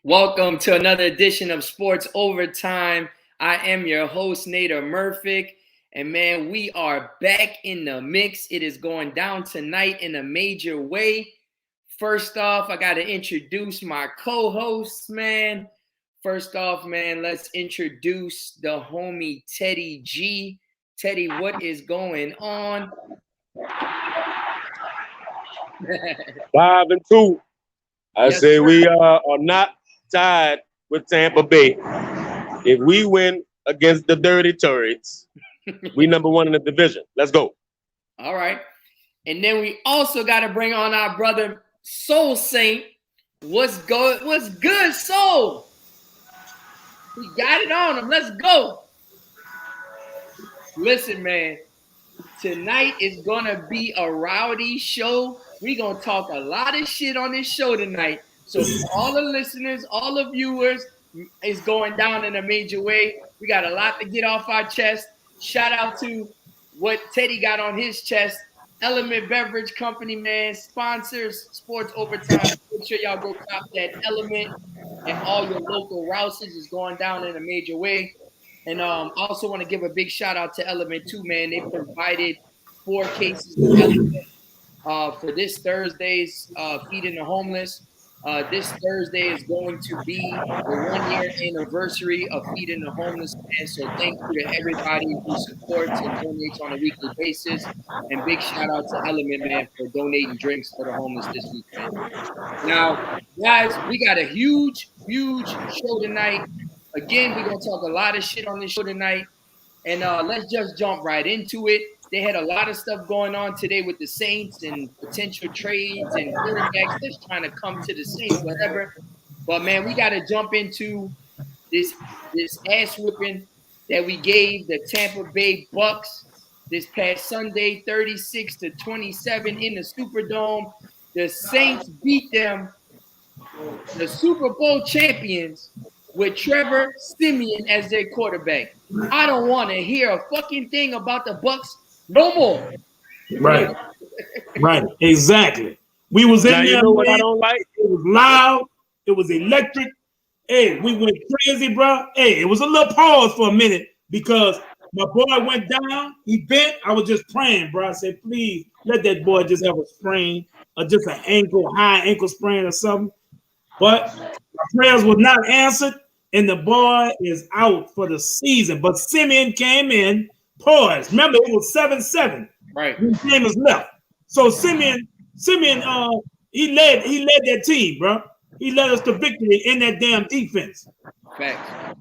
Welcome to another edition of Sports Overtime. I am your host, Nader Murphic. And man, we are back in the mix. It is going down tonight in a major way. First off, I got to introduce my co-hosts, man. First off, man, let's introduce the homie Teddy G. Teddy, what is going on? 5-2. I say we are not tied with Tampa Bay. If we win against the Dirty Turrets, we number one in the division. Let's go. All right. And then we also got to bring on our brother Soul Saint. What's good, Soul? We got it on him. Let's go. Listen, man. Tonight is going to be a rowdy show. We're going to talk a lot of shit on this show tonight. So all the listeners, all the viewers, is going down in a major way. We got a lot to get off our chest. Shout out to what Teddy got on his chest. Element Beverage Company, man, sponsors Sports Overtime. Make sure y'all go cop that Element, and all your local Rouses is going down in a major way. And I also want to give a big shout out to Element too, man. They provided 4 cases of Element for this Thursday's Feeding the Homeless. This Thursday is going to be the 1-year anniversary of Feeding the Homeless, man. So thank you to everybody who supports and donates on a weekly basis. And big shout out to Element, man, for donating drinks for the homeless this weekend. Now, guys, we got a huge show tonight. Again, we're going to talk a lot of shit on this show tonight. And let's just jump right into it. They had a lot of stuff going on today with the Saints and potential trades and quarterbacks that's trying to come to the Saints, whatever. But, man, we got to jump into this ass whipping that we gave the Tampa Bay Bucks this past Sunday, 36-27 in the Superdome. The Saints beat them, the Super Bowl champions, with Trevor Siemian as their quarterback. I don't want to hear a fucking thing about the Bucks no more. Right. Right. Exactly. We was in now, there. You know what I don't like? It was loud. It was electric. Hey, we went crazy, bro. Hey, it was a little pause for a minute because my boy went down. He bent. I was just praying, bro. I said, please let that boy just have a sprain or just an high ankle sprain or something. But my prayers were not answered, and the boy is out for the season. But Simeon came in, poised. Remember, it was 7-7. Right. When Jameis left. So Simeon, he led that team, bro. He led us to victory in that damn defense. Facts.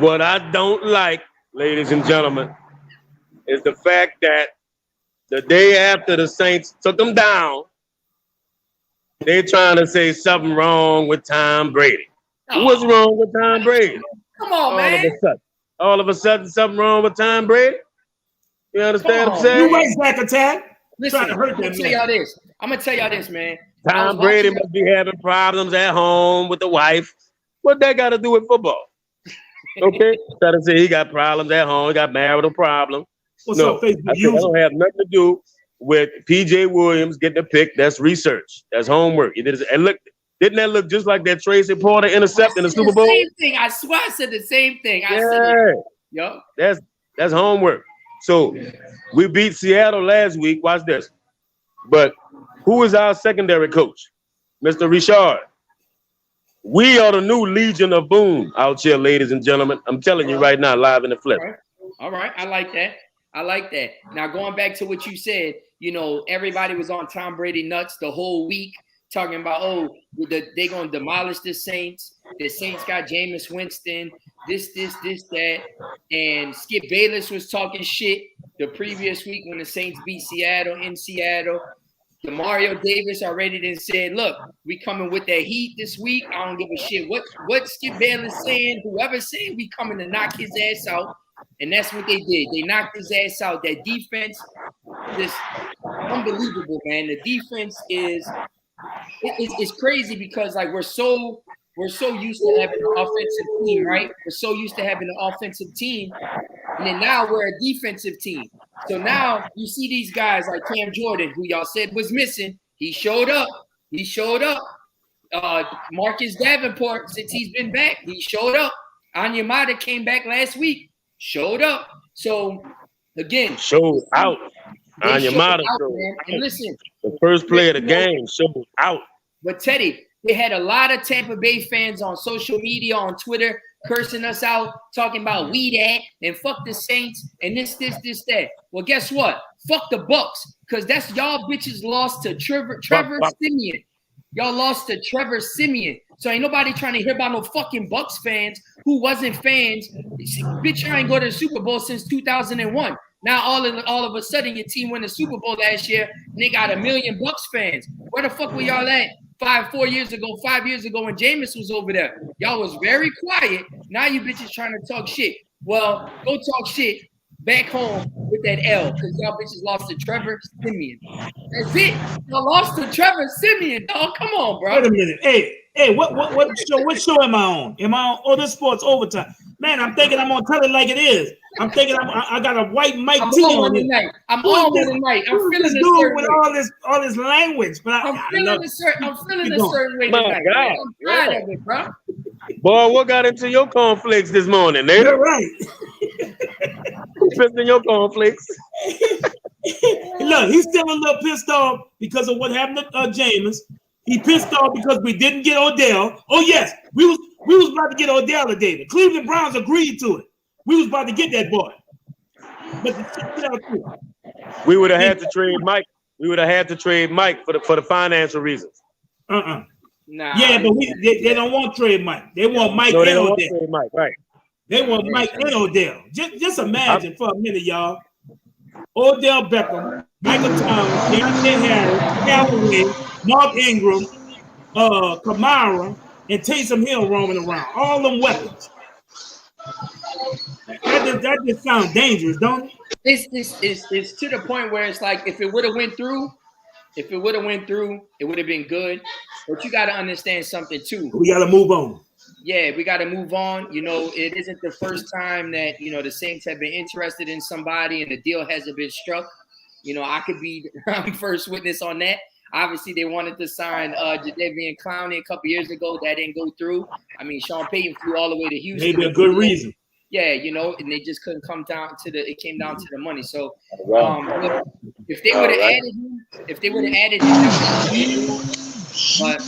What I don't like, ladies and gentlemen, is the fact that the day after the Saints took them down, they're trying to say something wrong with Tom Brady. Oh. What's wrong with Tom Brady? Come on, man. All of a sudden, something wrong with Tom Brady? You understand what I'm saying? You right, Zach Attack. Listen, Trying to hurt I'm going that to tell y'all this. I'm going to tell y'all this, man. Tom Brady must be having problems at home with the wife. What that got to do with football? Okay? Try to say he got problems at home. He got marital problems. What's up, Facebook? I don't have nothing to do with P.J. Williams getting a pick. That's research. That's homework. And look, didn't that look just like that Tracy Porter intercept in the Super Bowl? Same thing. I swear I said the same thing. I said it. Yup. That's homework. So we beat Seattle last week. Watch this. But who is our secondary coach? Mr. Richard. We are the new Legion of Boom out here, ladies and gentlemen. I'm telling you right now, live in the flesh. All right. I like that. Now, going back to what you said, you know, everybody was on Tom Brady nuts the whole week, talking about, they're going to demolish the Saints. The Saints got Jameis Winston, this, that. And Skip Bayless was talking shit the previous week when the Saints beat Seattle in Seattle. Mario Davis already then said, look, we coming with that heat this week. I don't give a shit what Skip Bayless saying. Whoever's saying we coming to knock his ass out. And that's what they did. They knocked his ass out. That defense is unbelievable, man. The defense is it's crazy because like we're so used to having an offensive team, right? We're so used to having an offensive team, and then now we're a defensive team. So now you see these guys like Cam Jordan, who y'all said was missing. He showed up. Marcus Davenport, since he's been back, he showed up. Onyemata came back last week, showed up. So again, showed out. Onyemata showed man. And listen, the first play of the game showed out. But Teddy, they had a lot of Tampa Bay fans on social media, on Twitter, cursing us out, talking about we that and fuck the Saints and this, that. Well, guess what? Fuck the Bucks, because that's y'all bitches lost to Trevor Siemian. Y'all lost to Trevor Siemian. So ain't nobody trying to hear about no fucking Bucks fans who wasn't fans. Bitch, you ain't go to the Super Bowl since 2001. Now all of a sudden your team won the Super Bowl last year and they got 1 million Bucks fans. Where the fuck were y'all at 5 years ago when Jameis was over there? Y'all was very quiet. Now you bitches trying to talk shit. Well, go talk shit back home with that L, because y'all bitches lost to Trevor Siemian. That's it. Y'all lost to Trevor Siemian, dog. Come on, bro. Wait a minute. Hey, what show am I on? Am I on? Oh, this Sports Overtime. Man, I'm thinking I'm gonna tell it like it is. I'm thinking I got a white Mike T on tonight. I'm on tonight. I'm feeling this dude with all this language, but I'm feeling a certain way tonight. God, I'm tired of it, bro. Boy, what got into your cornflakes this morning, Nader? You're right. Who pissed in your cornflakes? Look, he's still a little pissed off because of what happened to Jameis. He pissed off because we didn't get Odell. Oh yes, we was about to get Odell today. The Cleveland Browns agreed to it. We was about to get that boy. But we would have had to trade Mike. We would have had to trade Mike for the financial reasons. Nah. Yeah, but they don't want trade Mike. They want Mike and Odell. Want trade Mike, right? They want Mike and Odell. Just imagine for a minute, y'all. Odell Beckham, Michael Thomas, Deontay Harris, Callaway, Mark Ingram, Kamara, and Taysom Hill roaming around. All them weapons. That just sounds dangerous, don't it? It's to the point where it's like if it would have went through, it would have been good. But you got to understand something too. We got to move on. Yeah, we got to move on. You know, it isn't the first time that, the Saints have been interested in somebody and the deal hasn't been struck. I could be first witness on that. Obviously, they wanted to sign Jadeveon Clowney a couple years ago. That didn't go through. I mean, Sean Payton flew all the way to Houston. Maybe a good reason. Yeah, and they just couldn't come down to it came down to the money. So if they would have added him, that would be but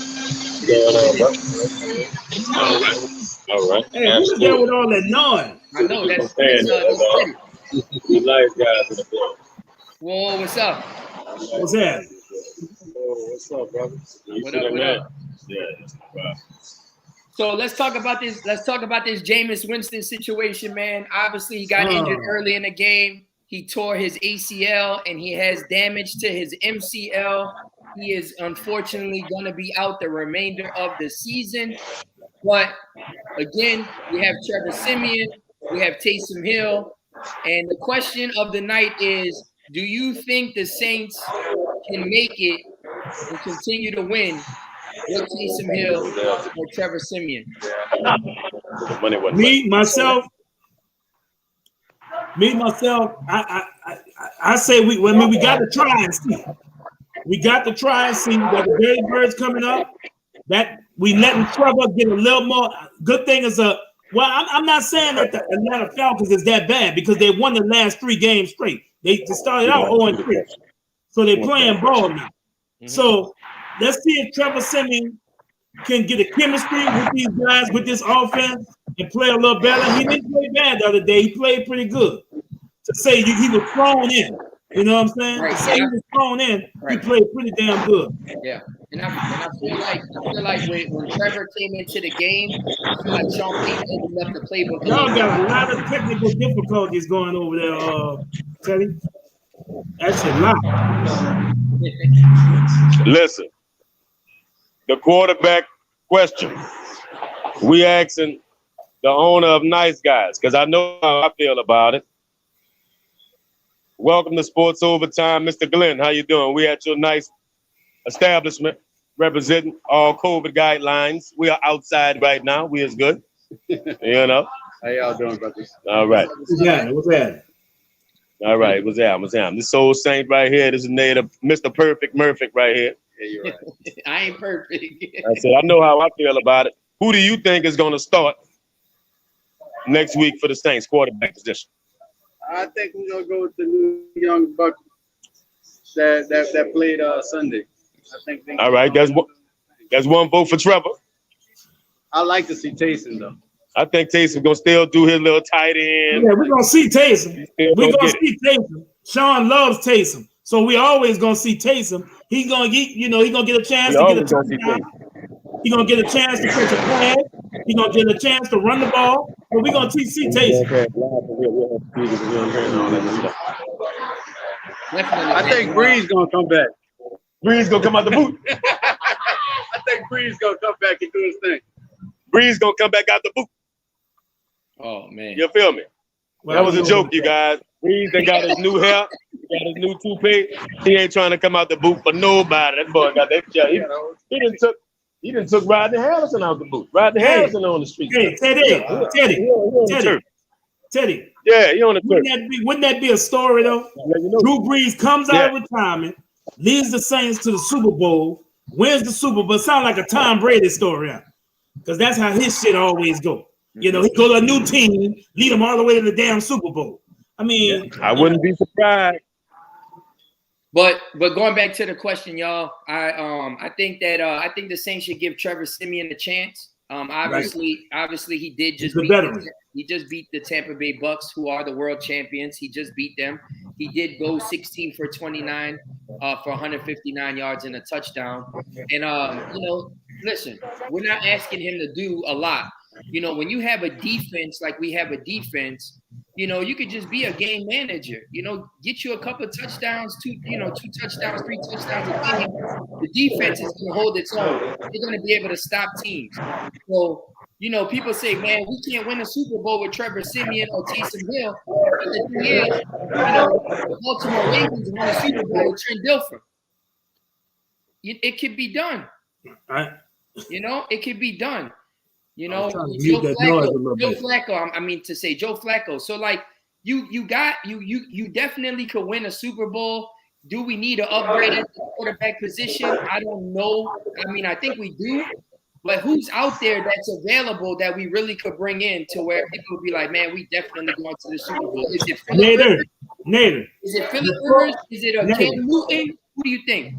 all right. Hey, who's there with all that noise? I know that's you nice guys in the building. Whoa, what's up? What's that? Oh, what's up, brother? What up? Yeah. So let's talk about this. Let's talk about this Jameis Winston situation, man. Obviously, he got injured early in the game. He tore his ACL and he has damage to his MCL. He is unfortunately going to be out the remainder of the season. But again, we have Trevor Siemian, we have Taysom Hill, and the question of the night is: do you think the Saints can make it and continue to win with Taysom Hill or Trevor Siemian? Me myself. I say we got to try and see. We got to try and see. We got the Dirty Birds coming up. That we letting Trevor get a little more. Good thing is I'm not saying that the Atlanta Falcons is that bad because they won the last 3 games straight. They started out 0-3, so they're playing ball now. Mm-hmm. So let's see if Trevor Siemian can get a chemistry with these guys with this offense and play a little better. He didn't play bad the other day. He played pretty good. To say he was thrown in, you know what I'm saying? Right. To say he was thrown in, he played pretty damn good. Yeah, and I feel like when Trevor came into the game, I feel like Sean Payton opened up the playbook. Y'all got a lot of technical difficulties going over there, Teddy. That's a lot. Listen, the quarterback question. We asking the owner of Nice Guys because I know how I feel about it. Welcome to Sports Overtime, Mr. Glenn. How you doing? We at your nice establishment representing all COVID guidelines. We are outside right now. We is good. You know. How y'all doing, brothers? All right. What's that? All right. What's that? This Soul Saint right here. This is Nader, Mr. Perfect Murphy right here. Yeah, you're right. I ain't perfect. I said, I know how I feel about it. Who do you think is going to start next week for the Saints quarterback position? I think we're gonna go with the new young buck that played Sunday. I think. All right, that's one vote for Trevor. I like to see Taysom though. I think Taysom gonna still do his little tight end. Yeah, we're gonna see Taysom. We're gonna see Taysom. Sean loves Taysom, so we always gonna see Taysom. He's gonna get, he's gonna get a chance to get a touchdown. He's gonna get a chance to catch a pass. He's gonna get a chance to run the ball. But we're gonna see Taysom. I think Breeze gonna come back. Breeze gonna come out the boot. I think Breeze gonna come back and do his thing. Breeze gonna come back out the boot. Oh man, You feel me? Well, that was a joke, you guys. Breeze done got his new hair, he got his new toupee. He ain't trying to come out the boot for nobody. That boy got that shit. He done took Rodney Harrison out the boot. Rodney Harrison on the street. Hey, Teddy. Yeah, he on the turf. Wouldn't that be a story though? Drew Brees comes out of retirement, leads the Saints to the Super Bowl, wins the Super Bowl. Sound like a Tom Brady story, because that's how his shit always go. He go to a new team, lead them all the way to the damn Super Bowl. I mean, I wouldn't be surprised. But going back to the question, y'all, I think the Saints should give Trevor Siemian a chance. Obviously he did just beat the Tampa Bay Bucks, who are the world champions. He just beat them. He did go 16 for 29 for 159 yards and a touchdown. And listen, we're not asking him to do a lot. When you have a defense like we have a defense, you could just be a game manager. Get you a couple of touchdowns, 2 touchdowns, 3 touchdowns a game. The defense is going to hold its own. They're going to be able to stop teams. So, people say, man, we can't win a Super Bowl with Trevor Siemian or Taysom Hill. But the thing is, the Baltimore Ravens won a Super Bowl with Trent Dilfer. It could be done. It could be done. Joe Flacco. I mean to say Joe Flacco. So like you definitely could win a Super Bowl. Do we need to upgrade at the quarterback position? I don't know. I mean, I think we do. But who's out there that's available that we really could bring in to where people would be like, man, we definitely going to the Super Bowl? Is it Nader? Is it Phillip Rivers? Is it a Cam Newton? Who do you think?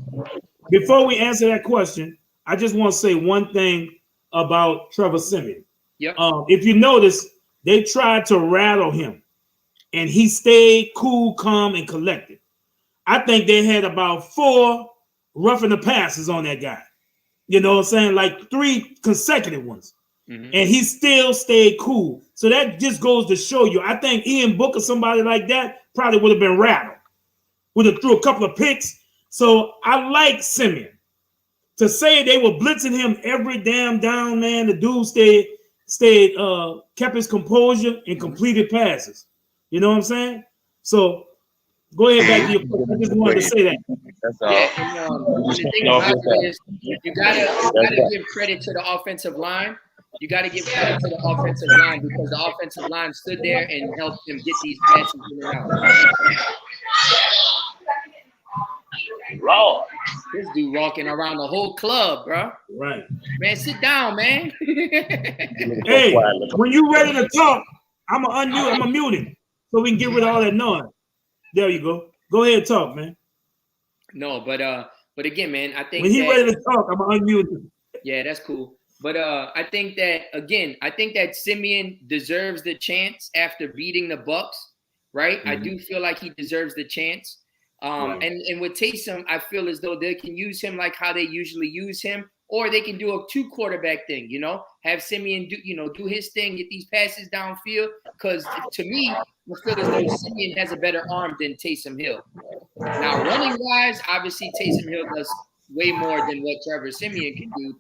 Before we answer that question, I just want to say one thing about Trevor Siemian. Yep. If you notice, they tried to rattle him, and he stayed cool, calm, and collected. I think they had about 4 roughing the passes on that guy. You know what I'm saying? Like 3 consecutive ones. Mm-hmm. And he still stayed cool. So that just goes to show you. I think Ian Book or somebody like that probably would have been rattled. Would have threw a couple of picks. So I like Siemian. To say they were blitzing him every damn down, man, the dude kept his composure and completed passes. You know what I'm saying? So go ahead back to your question. I just wanted to say that. That's all. Yeah, the thing about it is you gotta give credit to the offensive line. You got to give credit to the offensive line because the offensive line stood there and helped him get these passes in and out. Lord. This dude walking around the whole club, bro. Right. Man, sit down, man. Hey, when you ready to talk, I'm gonna mute him so we can get rid of all that noise. There you go. Go ahead and talk, man. No, but again, man, I think when he's ready to talk, I'm gonna unmute him. Yeah, that's cool. But I think that Siemian deserves the chance after beating the Bucks, right? Mm-hmm. I do feel like he deserves the chance. And with Taysom, I feel as though they can use him like how they usually use him, or they can do a 2 quarterback thing, have Siemian do his thing, get these passes downfield. Because to me, I feel as though Siemian has a better arm than Taysom Hill. Now, running wise, obviously Taysom Hill does way more than what Trevor Siemian can do.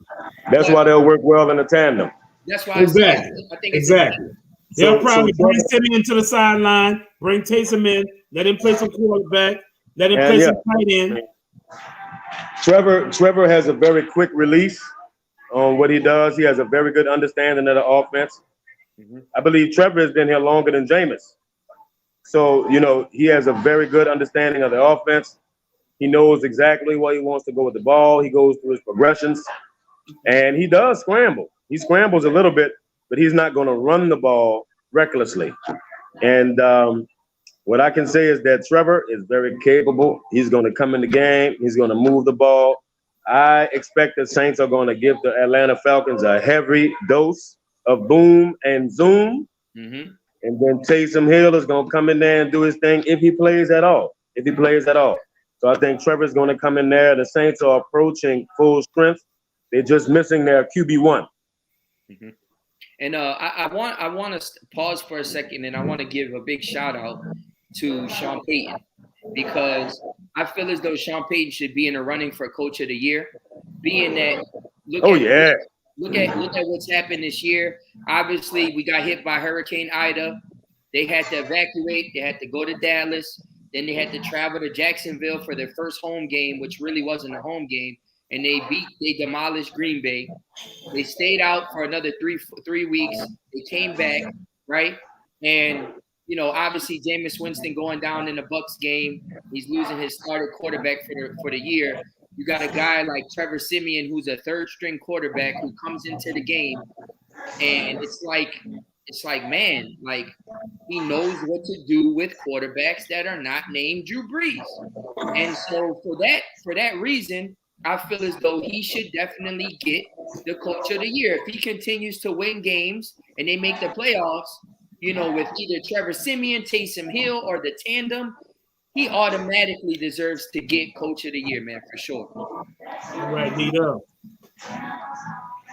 That's why they'll work well in a tandem. That's why exactly. I think exactly. They'll probably bring Siemian to the sideline, bring Taysom in, let him play some quarterback. Let him play some tight end. Trevor has a very quick release on what he does. He has a very good understanding of the offense. Mm-hmm. I believe Trevor has been here longer than Jameis. So, he has a very good understanding of the offense. He knows exactly where he wants to go with the ball. He goes through his progressions, and he does scramble. He scrambles a little bit, but he's not going to run the ball recklessly. And what I can say is that Trevor is very capable. He's going to come in the game. He's going to move the ball. I expect the Saints are going to give the Atlanta Falcons a heavy dose of boom and zoom. Mm-hmm. And then Taysom Hill is going to come in there and do his thing if he plays at all. So I think Trevor's going to come in there. The Saints are approaching full strength. They're just missing their QB1. Mm-hmm. And I want to pause for a second, and I want to give a big shout out to Sean Payton, because I feel as though Sean Payton should be in the running for Coach of the Year, being that look at what's happened this year. Obviously, we got hit by Hurricane Ida. They had to evacuate. They had to go to Dallas. Then they had to travel to Jacksonville for their first home game, which really wasn't a home game. And they demolished Green Bay. They stayed out for another three weeks. They came back, right? And, you know, obviously Jameis Winston going down in the Bucs game. He's losing his starter quarterback for the year. You got a guy like Trevor Siemian, who's a third-string quarterback, who comes into the game, and it's like, man, like, he knows what to do with quarterbacks that are not named Drew Brees. And so for that reason, I feel as though he should definitely get the Coach of the Year. If he continues to win games and they make the playoffs, you know, with either Trevor Siemian, Taysom Hill, or the tandem, he automatically deserves to get Coach of the Year, man, for sure. All right, Nader.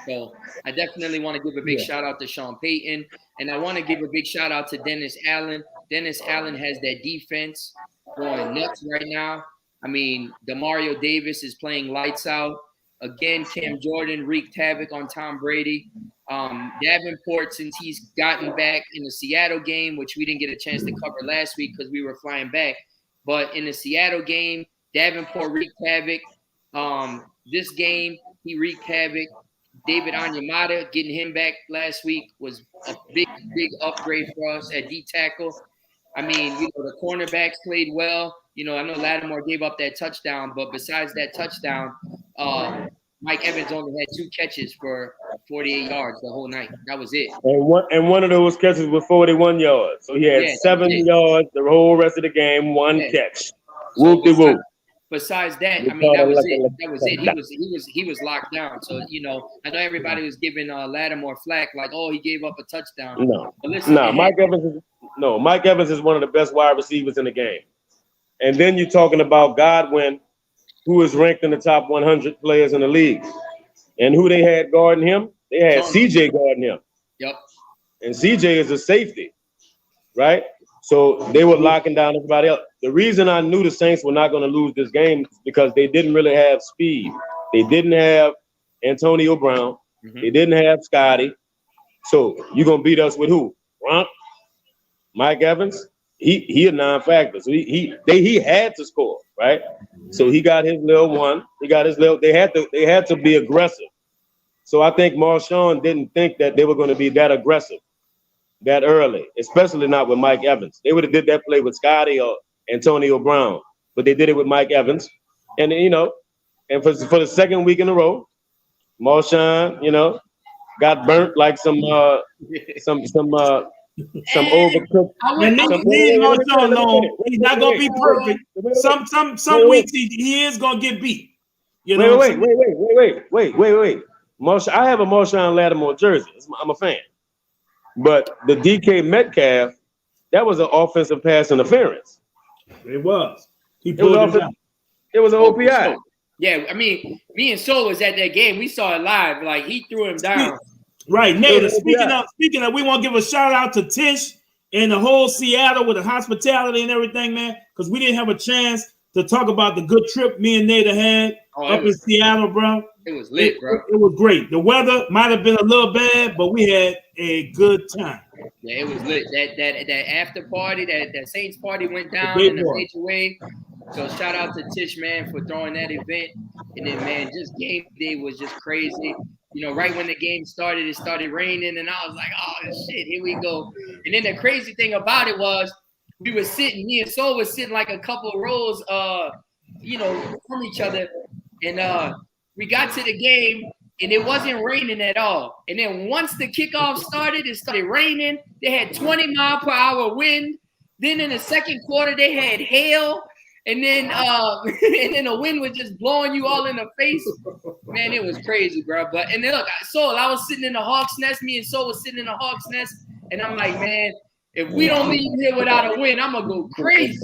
So I definitely want to give a big shout out to Sean Payton, and I want to give a big shout out to Dennis Allen. Dennis Allen has that defense going nuts right now. I mean, Demario Davis is playing lights out. Again, Cam Jordan wreaked havoc on Tom Brady. Davenport, since he's gotten back in the Seattle game, which we didn't get a chance to cover last week because we were flying back, but in the Seattle game, Davenport wreaked havoc. This game, he wreaked havoc. David Onyemata, getting him back last week was a big upgrade for us at D-tackle. I mean, you know, the cornerbacks played well. You know, I know Lattimore gave up that touchdown, but besides that touchdown, Mike Evans only had 2 catches for 48 yards the whole night. That was it. And one of those catches was 41 yards. So he had 7 yards the whole rest of the game, one catch. Whoop-de-whoop. Besides that, I mean, that was it. That was it. He was locked down. So, you know, I know everybody was giving Lattimore flack, like, oh, he gave up a touchdown. No, Mike Evans is one of the best wide receivers in the game. And then you're talking about Godwin, who is ranked in the top 100 players in the league. And who they had guarding him? They had CJ guarding him. Yep. And CJ is a safety, right? So they were locking down everybody else. The reason I knew the Saints were not going to lose this game is because they didn't really have speed. They didn't have Antonio Brown. Mm-hmm. They didn't have Scotty. So you're going to beat us with who? Gronk? Mike Evans? He a non-factor. So he had to score, right? So he got his little one. He got his little. They had to be aggressive. So I think Marshawn didn't think that they were going to be that aggressive that early, especially not with Mike Evans. They would have did that play with Scotty or Antonio Brown, but they did it with Mike Evans. And you know, and for the second week in a row, Marshawn, you know, got burnt like some overcooked. He's not gonna be perfect. Some weeks he is gonna get beat. You know wait. Marshawn, I have a Marshawn Lattimore jersey. I'm a fan. But the DK Metcalf, that was an offensive pass interference. It was. He pulled it out. It was an OPI. Yeah, I mean, me and Sol was at that game. We saw it live. Like, he threw him down. Right, Nader. Speaking of, we want to give a shout out to Tish and the whole Seattle with the hospitality and everything, man, because we didn't have a chance to talk about the good trip me and Nader had up in Seattle, bro. It was lit, bro. It was great. The weather might have been a little bad, but we had a good time. Yeah, it was lit. That after party, that Saints party went down in a major way. So shout out to Tish, man, for throwing that event. And then, man, just game day was just crazy. You know, right when the game started, it started raining, and I was like, oh, shit, here we go. And then the crazy thing about it was we were sitting, me and Sol was sitting like a couple of rows from each other. And we got to the game, and it wasn't raining at all. And then once the kickoff started, it started raining. They had 20-mile-per-hour wind. Then in the second quarter, they had hail. And then and then the wind was just blowing you all in the face. Man, it was crazy, bro. But and then look, I was sitting in the Hawks Nest. Me and Soul was sitting in the Hawks Nest, and I'm like, man, if we don't leave here without a win, I'm gonna go crazy.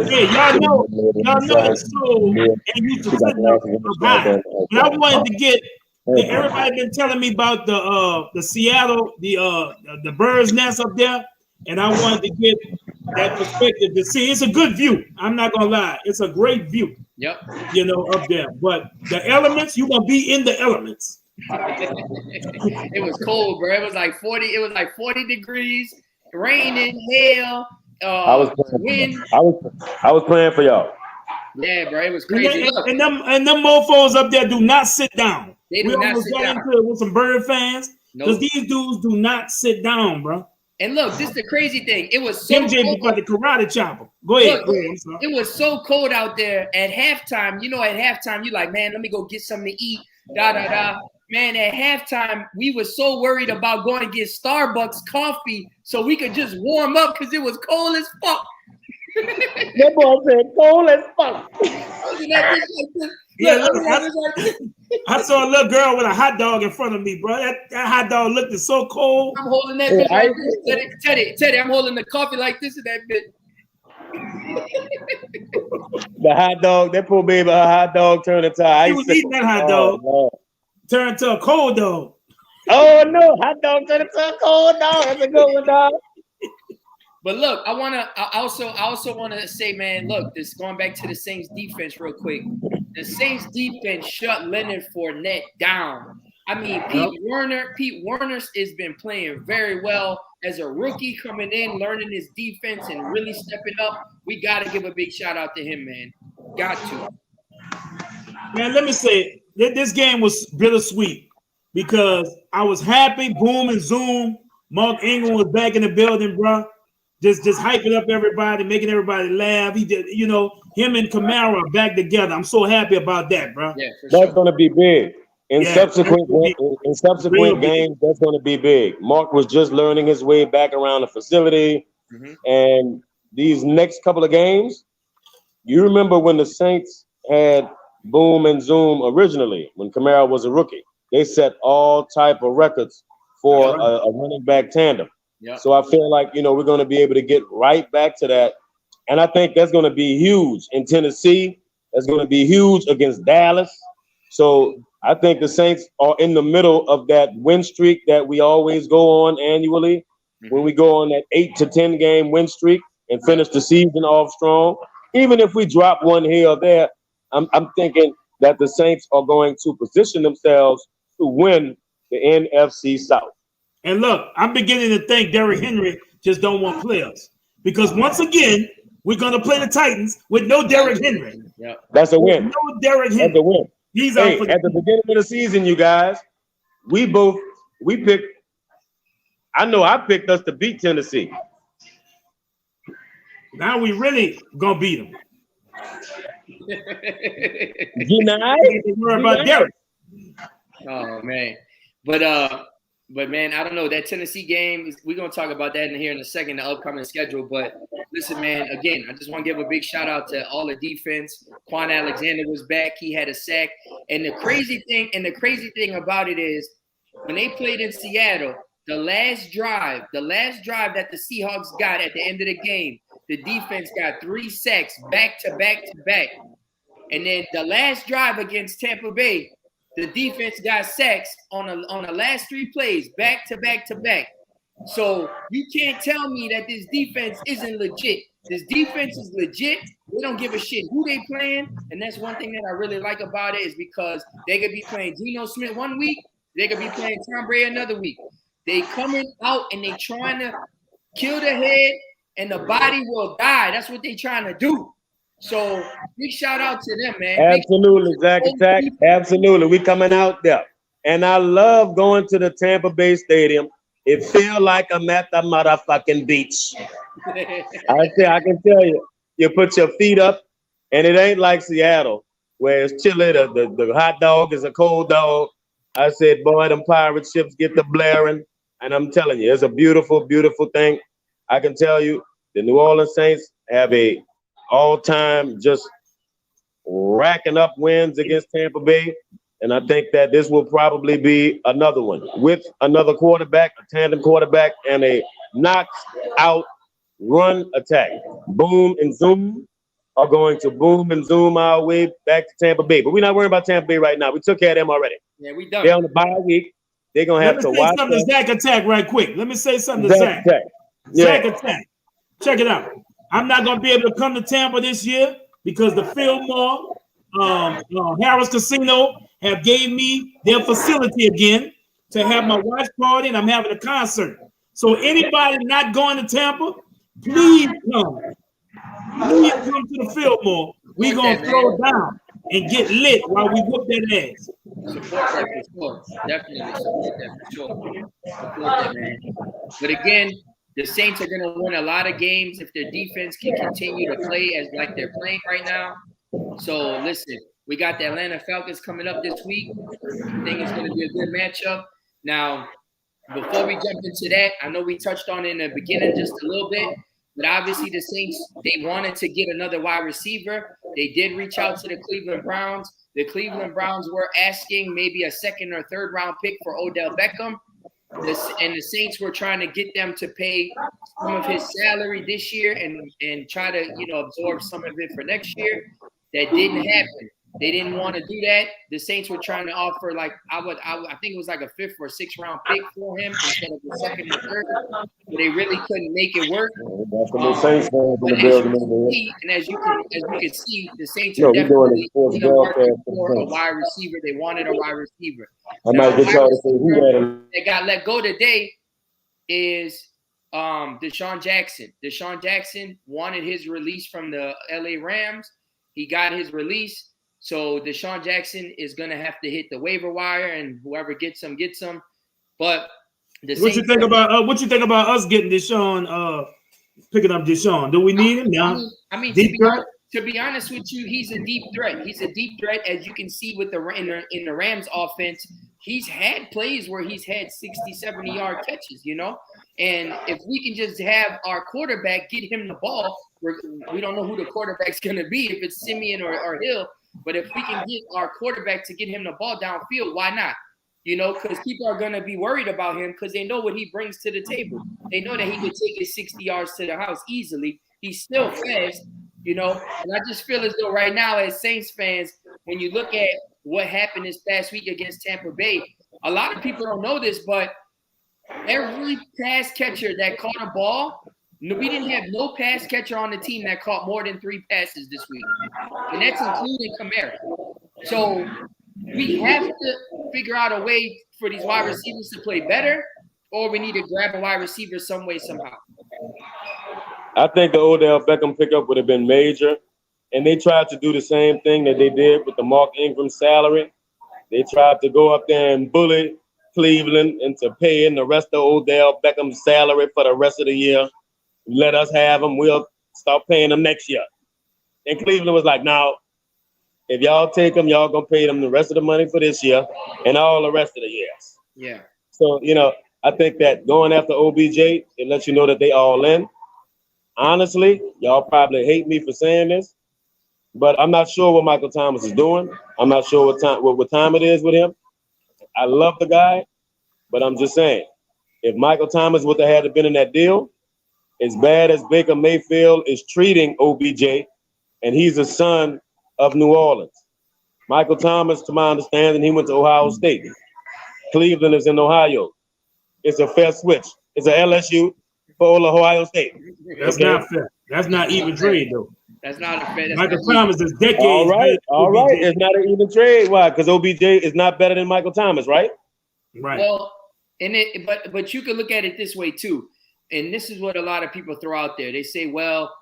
Hey, y'all know it's Soul and used to sit up high. But I wanted to get. Everybody been telling me about the Seattle, the bird's nest up there, and I wanted to get that perspective to see. It's a good view. I'm not gonna lie, it's a great view. Yep. Up there. But the elements, you're gonna be in the elements. It was cold, bro. It was like 40. It was like 40 degrees, raining, hail, wind. I was playing for y'all. Yeah, bro. It was crazy. And them mofos up there do not sit down. They do not sit down. Into it with some bird fans because these dudes do not sit down, bro. And look, this is the crazy thing. It was so MJ cold. The karate chopper. Go ahead. It was so cold out there at halftime. At halftime, you're like, man, let me go get something to eat. Man, at halftime, we were so worried about going to get Starbucks coffee so we could just warm up because it was cold as fuck. That boy said cold as fuck. Yeah, look, I saw a little girl with a hot dog in front of me, bro. That hot dog looked so cold. I'm holding that bitch like this. Teddy, I'm holding the coffee like this in that bitch. The hot dog, that poor baby, her hot dog turned into ice. He was eating that hot dog. Turned into a cold dog. Oh no, hot dog turned into a cold dog. That's a good one, dog. But look, I also want to say, man, look, this going back to the Saints defense real quick. The Saints defense shut Leonard Fournette down. I mean, Pete Werner's has been playing very well as a rookie coming in, learning his defense and really stepping up. We got to give a big shout out to him, man. Got to. Man, let me say, this game was bittersweet because I was happy, boom and zoom. Mark Ingram was back in the building, bro. Just hyping up everybody, making everybody laugh. He did, him and Kamara are back together. I'm so happy about that, bro. Yeah, that's going to be big. In subsequent games, that's going to be big. Mark was just learning his way back around the facility. Mm-hmm. And these next couple of games, you remember when the Saints had boom and zoom originally, when Kamara was a rookie. They set all type of records for a running back tandem. Yep. So I feel like, we're going to be able to get right back to that. And I think that's going to be huge in Tennessee. That's going to be huge against Dallas. So I think the Saints are in the middle of that win streak that we always go on annually. Mm-hmm. When we go on that 8 to 10 game win streak and finish the season off strong. Even if we drop one here or there, I'm thinking that the Saints are going to position themselves to win the NFC South. And look, I'm beginning to think Derrick Henry just don't want players. Because once again, we're going to play the Titans with no Derrick Henry. Yeah. That's a win. No Derrick Henry. That's a win. He's out for at the beginning of the season, you guys, we picked, I picked us to beat Tennessee. Now we really going to beat them. Worry about Derrick. Oh, man. But man, I don't know, that Tennessee game, we're going to talk about that in a second, the upcoming schedule. But listen, man, again, I just want to give a big shout out to all the defense. Quan Alexander was back. He had a sack. And the crazy thing about it is when they played in Seattle, the last drive that the Seahawks got at the end of the game, the defense got 3 sacks back to back to back. And then the last drive against Tampa Bay, the defense got sacks on the last 3 plays, back to back to back. So you can't tell me that this defense isn't legit. This defense is legit. They don't give a shit who they playing. And that's one thing that I really like about it is because they could be playing Geno Smith one week. They could be playing Tom Brady another week. They coming out and they trying to kill the head and the body will die. That's what they trying to do. So big shout out to them, man. Absolutely, Zach Attack. Absolutely. We coming out there. And I love going to the Tampa Bay Stadium. It feel like I'm at the motherfucking beach. I can tell you, you put your feet up And it ain't like Seattle, where it's chilly, the hot dog is a cold dog. I said, boy, them pirate ships get the blaring. And I'm telling you, it's a beautiful, beautiful thing. I can tell you, the New Orleans Saints have a all-time just racking up wins against Tampa Bay. And I think that this will probably be another one with another quarterback, a tandem quarterback, and a knocked-out run attack. Boom and zoom are going to boom and zoom our way back to Tampa Bay. But we're not worrying about Tampa Bay right now. We took care of them already. Yeah, we done. They're on the bye week. They're going to have to watch. Let me say something to Zach Attack right quick. Let me say something to Zach Zach. Attack. Yeah. Zach Attack. Check it out. I'm not going to be able to come to Tampa this year because the Fillmore, Harris Casino have gave me their facility again to have my watch party, and I'm having a concert. So anybody not going to Tampa, please come. Please come to the Fillmore. We're going to throw down and get lit while we whoop that ass. Support that for sure. Definitely support that for sure. Support that, man. But again, the Saints are going to win a lot of games if their defense can continue to play as like they're playing right now. So listen, we got the Atlanta Falcons coming up this week. I think it's going to be a good matchup. Now, before we jump into that, I know we touched on it in the beginning just a little bit, but obviously the Saints, they wanted to get another wide receiver. They did reach out to the Cleveland Browns. The Cleveland Browns were asking maybe a second or third round pick for Odell Beckham. And the Saints were trying to get them to pay some of his salary this year and try to, absorb some of it for next year. That didn't happen. They didn't want to do that. The Saints were trying to offer I think it was like a 5th or 6th round pick for him instead of the 2nd or 3rd. But they really couldn't make it work. As you can see, the Saints are definitely working for a wide receiver. They wanted a wide receiver. They got let go today is Deshaun Jackson. Deshaun Jackson wanted his release from the LA Rams. He got his release. So Deshaun Jackson is going to have to hit the waiver wire, and whoever gets him, gets him. But what you think about us getting Deshaun, picking up Deshaun? Do we need him now? I mean, to be honest with you, he's a deep threat. He's a deep threat, as you can see with in the Rams offense. He's had plays where he's had 60, 70-yard catches, And if we can just have our quarterback get him the ball, we don't know who the quarterback's going to be, if it's Simeon or Hill. But if we can get our quarterback to get him the ball downfield, why not? Because people are going to be worried about him because they know what he brings to the table. They know that he could take his 60 yards to the house easily. He's still fast, And I just feel as though right now as Saints fans, when you look at what happened this past week against Tampa Bay, a lot of people don't know this, but every pass catcher that caught a ball, we didn't have no pass catcher on the team that caught more than 3 passes this week. And that's including Kamara. So we have to figure out a way for these wide receivers to play better, or we need to grab a wide receiver some way, somehow. I think the Odell Beckham pickup would have been major. And they tried to do the same thing that they did with the Mark Ingram salary. They tried to go up there and bully Cleveland into paying the rest of Odell Beckham's salary for the rest of the year. Let us have him. We'll start paying him next year. And Cleveland was like, no, if y'all take him, y'all going to pay them the rest of the money for this year and all the rest of the years. Yeah. So, I think that going after OBJ, it lets you know that they all in. Honestly, y'all probably hate me for saying this, but I'm not sure what Michael Thomas is doing. I'm not sure what time it is with him. I love the guy, but I'm just saying, if Michael Thomas would have had been in that deal, as bad as Baker Mayfield is treating OBJ, and he's a son of New Orleans. Michael Thomas, to my understanding, he went to Ohio State. Cleveland is in Ohio. It's a fair switch. It's a LSU for Ohio State. That's not fair. That's not even trade, though. That's not a fair. Michael Thomas is decades. All right. It's not an even trade. Why? Because OBJ is not better than Michael Thomas, right? Right. Well, but you could look at it this way too, and this is what a lot of people throw out there. They say, well,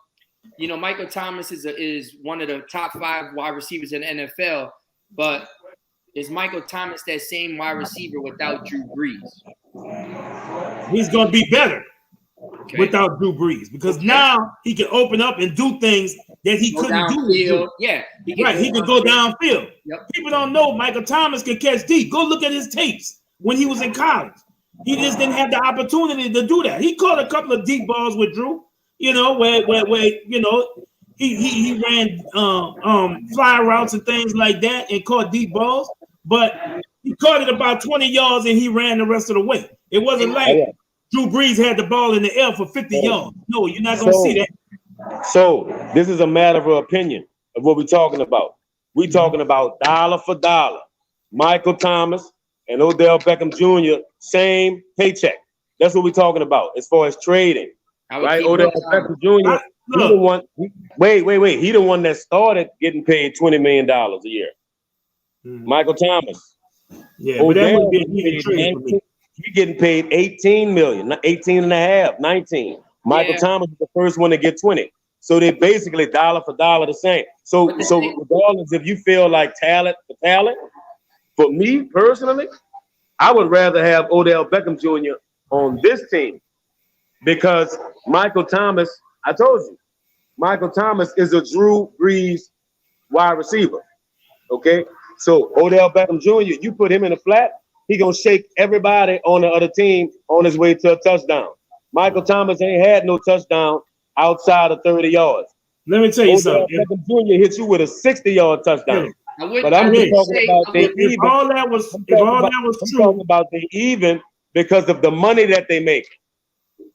Michael Thomas is one of the top 5 wide receivers in the NFL, but is Michael Thomas that same wide receiver without Drew Brees? He's going to be better without Drew Brees because now he can open up and do things that he couldn't do with Drew. Yeah, he could go downfield. Yep. People don't know Michael Thomas could catch deep. Go look at his tapes when he was in college. He just didn't have the opportunity to do that. He caught a couple of deep balls with Drew, you know, where you know, he ran fly routes and things like that and caught deep balls, but he caught it about 20 yards and he ran the rest of the way. It wasn't like Drew Brees had the ball in the air for 50 yards. No, you're not gonna see that. So this is a matter of opinion of what we're talking about. We're talking about dollar for dollar. Michael Thomas and Odell Beckham Jr., same paycheck. That's what we're talking about as far as trading. Right? Odell Beckham Jr. He the one. Wait. He the one that started getting paid $20 million a year. Michael Thomas. Yeah, but that would be an even trade for me. He getting paid 18 million, 18 and a half, 19. Michael Thomas is the first one to get 20. So they basically dollar for dollar the same. So regardless if you feel like talent for talent, for me personally, I would rather have Odell Beckham Jr. on this team because Michael Thomas, I told you, Michael Thomas is a Drew Brees wide receiver. Okay? So Odell Beckham Jr., you put him in a flat, he gonna shake everybody on the other team on his way to a touchdown. Michael Thomas ain't had no touchdown outside of 30 yards. Let me tell you something. Beckham Jr. hit you with a 60-yard touchdown. But I'm just talking about they even. If all that was true, talking about they even because of the money that they make.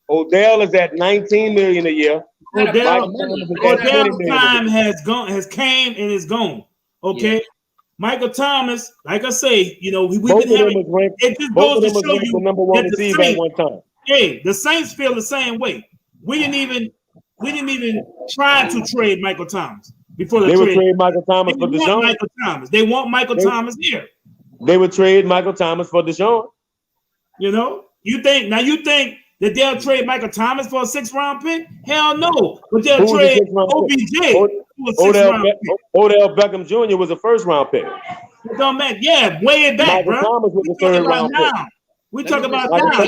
Odell is at 19 million a year. Odell's time has came and is gone. Okay. Yeah. Michael Thomas, like I say, you know, we've been having it just goes to show you number one receiver at one time. Hey, the Saints feel the same way. We didn't even try to trade Michael Thomas before the trade. They would trade Michael Thomas for Deshaun. Michael Thomas. They want Michael Thomas here. They would trade Michael Thomas for Deshaun. You know, you think that they'll trade Michael Thomas for a 6th-round pick? Hell no. But they'll trade OBJ. Odell Beckham Jr. was a 1st-round pick. It don't matter. Yeah, way back, bro. Thomas was a 3rd-round pick. We talk about now.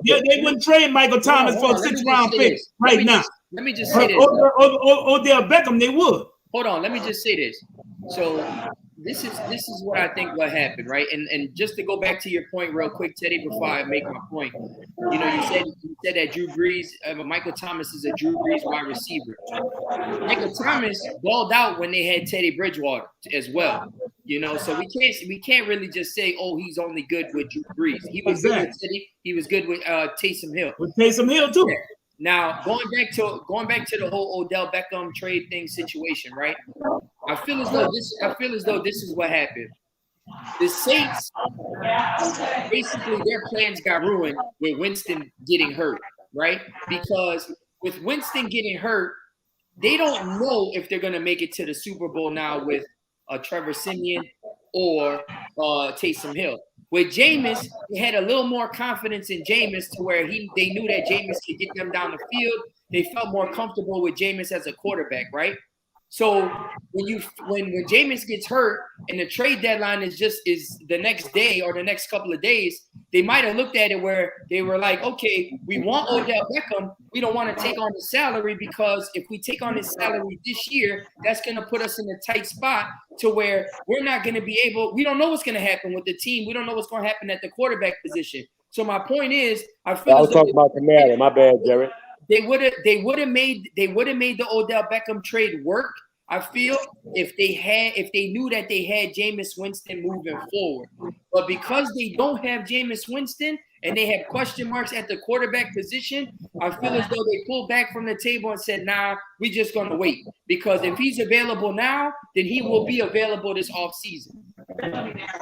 They wouldn't trade Michael Thomas for a 6th-round pick right now. Let me just say this. Odell Beckham, they would. Hold on. Let me just say this. So this is what I think what happened, right? And just to go back to your point real quick, Teddy, before I make my point, you know, you said that Drew Brees, Michael Thomas is a Drew Brees wide receiver. Michael Thomas balled out when they had Teddy Bridgewater as well. You know, so we can't really just say, oh, he's only good with Drew Brees. He was good with Teddy. He was good with Taysom Hill. With Taysom Hill too. Yeah. Now going back to the whole Odell Beckham trade thing situation, right? I feel as though this is what happened. The Saints, basically their plans got ruined with Winston getting hurt, right? Because with Winston getting hurt, they don't know if they're gonna make it to the Super Bowl now with Trevor Siemian or Taysom Hill. With Jameis, they had a little more confidence in Jameis to where they knew that Jameis could get them down the field. They felt more comfortable with Jameis as a quarterback, right? So when Jameis gets hurt and the trade deadline is the next day or the next couple of days, they might have looked at it where they were like, okay, we want Odell Beckham. We don't want to take on the salary because if we take on his salary this year, that's going to put us in a tight spot to where we're not going to be able – we don't know what's going to happen with the team. We don't know what's going to happen at the quarterback position. So my point is I was talking about Nader. My bad, Jared. They would have made the Odell Beckham trade work. I feel if they knew that they had Jameis Winston moving forward, but because they don't have Jameis Winston and they have question marks at the quarterback position, I feel as though they pulled back from the table and said, "Nah, we just gonna wait because if he's available now, then he will be available this offseason."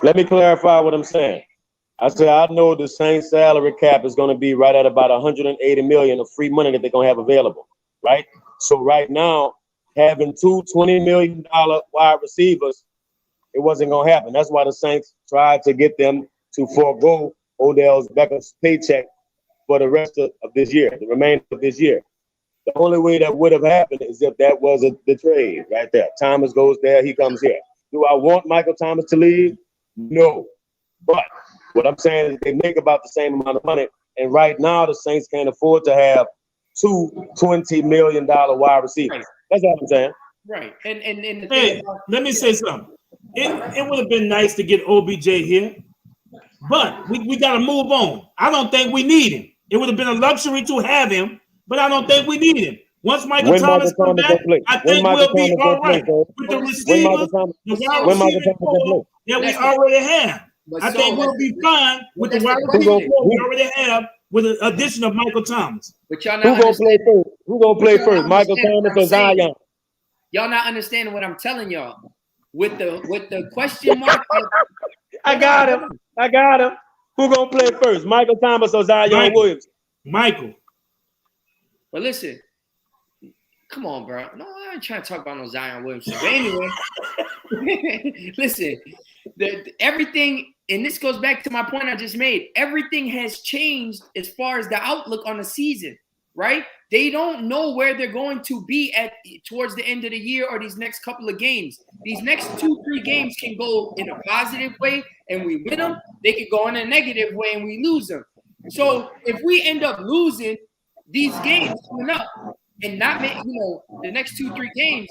Let me clarify what I'm saying. I said I know the Saints salary cap is going to be right at about 180 million of free money that they're going to have available, right? So right now, having two $20 million wide receivers, it wasn't going to happen. That's why the Saints tried to get them to forego Odell Beckham's paycheck for the rest of this year, the remainder of this year. The only way that would have happened is if that was the trade right there. Thomas goes there, he comes here. Do I want Michael Thomas to leave? No. But what I'm saying is they make about the same amount of money. And right now, the Saints can't afford to have two $20 million wide receivers. That's all I'm saying. Right. And the thing Hey, let me say something. It would have been nice to get OBJ here, but we got to move on. I don't think we need him. It would have been a luxury to have him, but I don't think we need him. Once Michael Thomas comes back, I think we'll be all right with the receivers, the wide receivers that we already have. I think we'll be fine with the wide receivers we already have with the addition of Michael Thomas. But y'all Who not gonna play first? Who gonna play first? Michael Thomas or Zion? Y'all not understanding what I'm telling y'all. With the question mark. I got him. Who gonna play first? Michael Thomas or Zion Williams? Michael. But listen, come on, bro. No, I ain't trying to talk about no Zion Williamson. But anyway, listen, everything, and this goes back to my point I just made. Everything has changed as far as the outlook on the season, right? They don't know where they're going to be at towards the end of the year or these next couple of games. These next 2-3 games can go in a positive way and we win them. They could go in a negative way and we lose them. So if we end up losing these games coming up and not make, the next 2-3 games,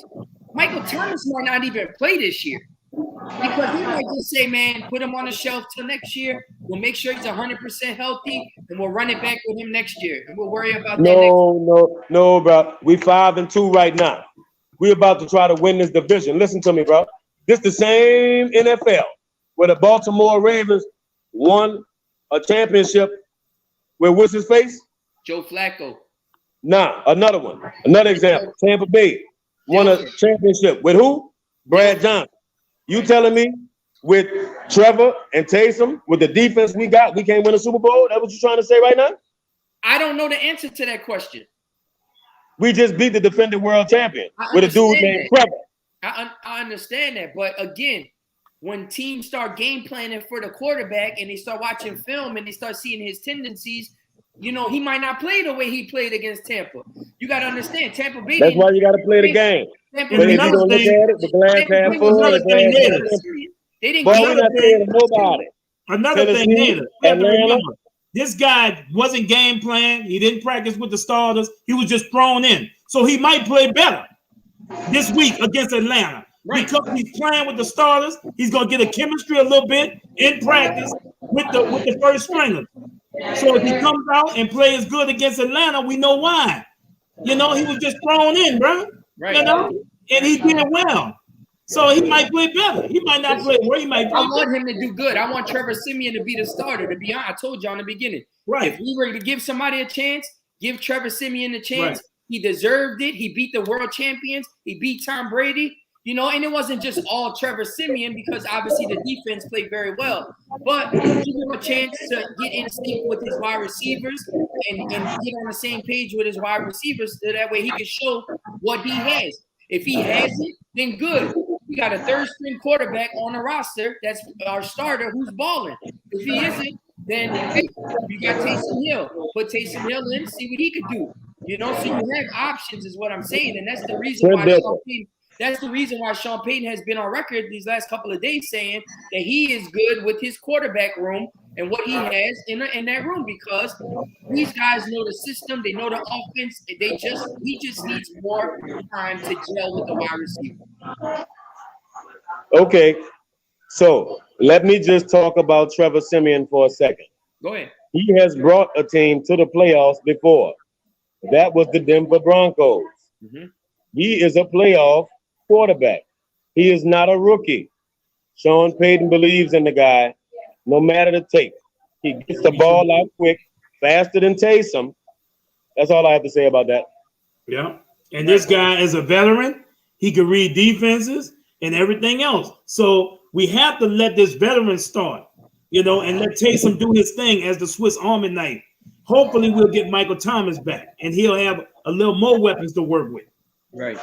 Michael Thomas might not even play this year. Because he might just say, man, put him on the shelf till next year. We'll make sure he's 100% healthy, and we'll run it back with him next year. And we'll worry about that next year. No, bro. We 5-2 right now. We're about to try to win this division. Listen to me, bro. This the same NFL where the Baltimore Ravens won a championship with what's his face? Joe Flacco. Nah, another one. Another example. Tampa Bay won a championship with who? Brad Johnson. You telling me with Trevor and Taysom, with the defense we got, we can't win a Super Bowl? That's what you're trying to say right now? I don't know the answer to that question. We just beat the defending world champion with a dude named Trevor. I understand that. But again, when teams start game planning for the quarterback and they start watching film and they start seeing his tendencies, he might not play the way he played against Tampa. You got to understand, Tampa Bay. That's why you got to play the game. But if you don't look at it, the glass half full, the glass half empty. They didn't But we're not playing nobody. Another thing, Nader, we have to remember, this guy wasn't game plan. He didn't practice with the starters. He was just thrown in. So he might play better this week against Atlanta. Right. Because he's playing with the starters, he's going to get a chemistry a little bit in practice with the first stringers. So if he comes out and plays good against Atlanta, we know why. He was just thrown in, bro. Right. And he did well. So he might play better. He might not play well. He might play I want him to do good. I want Trevor Siemian to be the starter. To be honest, I told y'all in the beginning. Right. If we were to give somebody a chance, give Trevor Siemian a chance. Right. He deserved it. He beat the world champions. He beat Tom Brady. And it wasn't just all Trevor Siemian because obviously the defense played very well. But give him a chance to get in sync with his wide receivers and get on the same page with his wide receivers so that way he can show what he has. If he has it, then good. We got a third-string quarterback on the roster that's our starter who's balling. If he isn't, then hey, you got Taysom Hill. Put Taysom Hill in, see what he could do. So you have options is what I'm saying. And that's the reason why Sean Payton has been on record these last couple of days saying that he is good with his quarterback room and what he has in that room because these guys know the system, they know the offense. He just needs more time to gel with the wide receiver. Okay, so let me just talk about Trevor Siemian for a second. Go ahead. He has brought a team to the playoffs before. That was the Denver Broncos. Mm-hmm. He is a playoff quarterback. He is not a rookie. Sean Payton believes in the guy, no matter the tape. He gets the ball out quick, faster than Taysom. That's all I have to say about that. Yeah. And this guy is a veteran. He can read defenses and everything else. So we have to let this veteran start, and let Taysom do his thing as the Swiss Army knife. Hopefully we'll get Michael Thomas back and he'll have a little more weapons to work with. Right.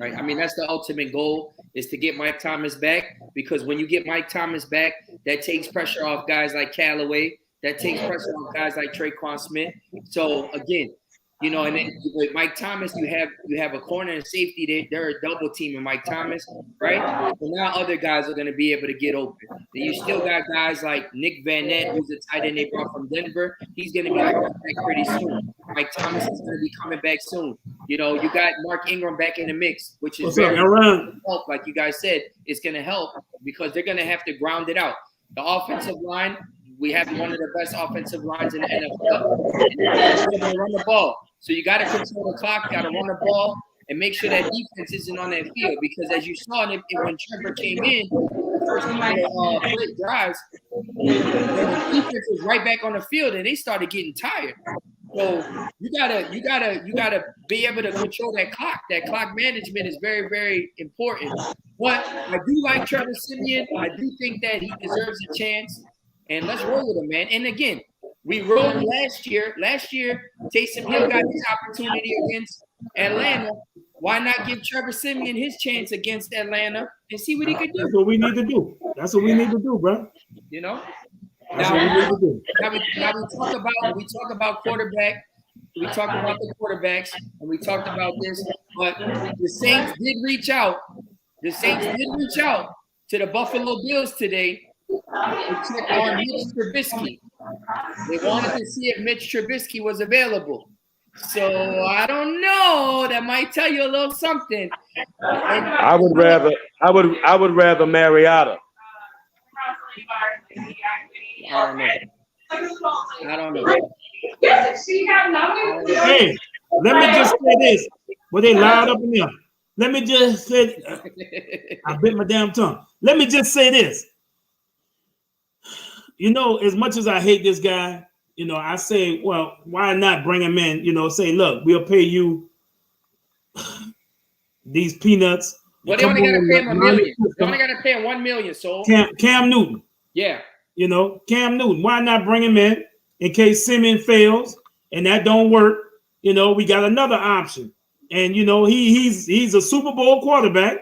I mean, that's the ultimate goal is to get Mike Thomas back because when you get Mike Thomas back, that takes pressure off guys like Callaway. That takes pressure off guys like Traquan Smith. So, again, and then with Mike Thomas, you have a corner and safety. They're a double team in Mike Thomas, right? So now other guys are going to be able to get open. Then you still got guys like Nick Van Nett, who's a tight end they brought from Denver. He's going to be coming back pretty soon. Mike Thomas is going to be coming back soon. You know, you got Mark Ingram back in the mix, which is What's very up, Aaron? help, like you guys said, it's going to help because they're going to have to ground it out. The offensive line, we have one of the best offensive lines in the NFL. They're going to run the ball. So you got to control the clock, got to run the ball, and make sure that defense isn't on that field. Because as you saw when Trevor came in, the first couple of drives, the defense was right back on the field, and they started getting tired. So you gotta be able to control that clock. That clock management is very, very important. But I do like Trevor Siemian. I do think that he deserves a chance. And let's roll with him, man. And again, we rolled last year. Last year, Taysom Hill got his opportunity against Atlanta. Why not give Trevor Siemian his chance against Atlanta and see what he could do? That's what we need to do. That's what we need to do, bro. You know? That's what we need to do. Now we talk about quarterback. We talked about the quarterbacks, and we talked about this. But the Saints did reach out. The Saints did reach out to the Buffalo Bills today to check on Mitch Trubisky. They wanted to see if Mitch Trubisky was available. So I don't know. That might tell you a little something. I would rather Mariota. I don't know. Hey, let me just say this. Well, they loud up in there. Let me just say, I bit my damn tongue. Let me just say this. You know, as much as I hate this guy, you know, I say, well, why not bring him in? You know, say, look, we'll pay you these peanuts. Well, they only got to pay him $1 million. They only got to pay him $1 million. So Cam Newton. Yeah. You know, Cam Newton. Why not bring him in case Simeon fails and that don't work? You know, we got another option. And you know, he's a Super Bowl quarterback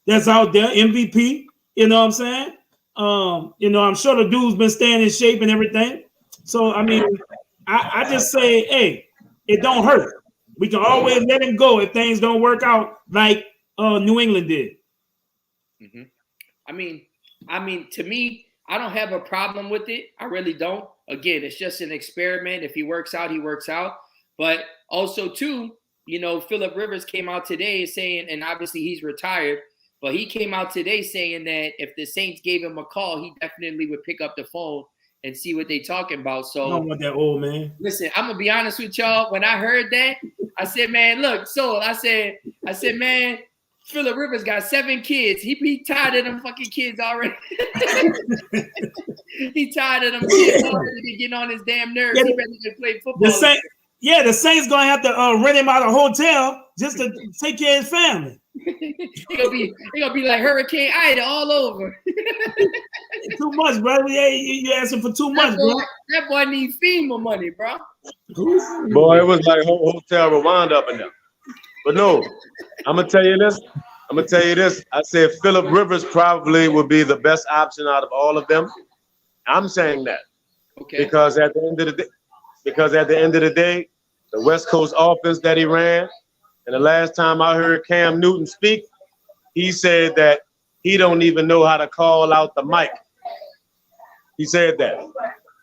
that's out there, MVP. You know what I'm saying? You know, I'm sure the dude's been staying in shape and everything. So I mean, I just say, hey, it don't hurt. We can always let him go if things don't work out like New England did. Mm-hmm. I mean, to me, I don't have a problem with it. I really don't. Again, it's just an experiment. If he works out, he works out. But also, too, you know, Phillip Rivers came out today saying, and obviously he's retired, but he came out today saying that if the Saints gave him a call, he definitely would pick up the phone and see what they talking about. So I don't want that old man. Listen, I'm gonna be honest with y'all. When I heard that, I said, man, look, so I said, man, Phillip Rivers got 7 kids. He tired of them fucking kids already. He tired of them kids already getting on his damn nerves. He ready to play football. The Saints gonna have to rent him out a hotel just to take care of his family. He gonna be like Hurricane Ida all over. Too much, bro. You asking for too much, bro. That boy need FEMA money, bro. Boy, it was like Hotel Rwanda up in there. But no, I'm gonna tell you this. I said Phillip Rivers probably would be the best option out of all of them. I'm saying that. Okay. Because at the end of the day, the West Coast offense that he ran, and the last time I heard Cam Newton speak, he said that he don't even know how to call out the mic. He said that.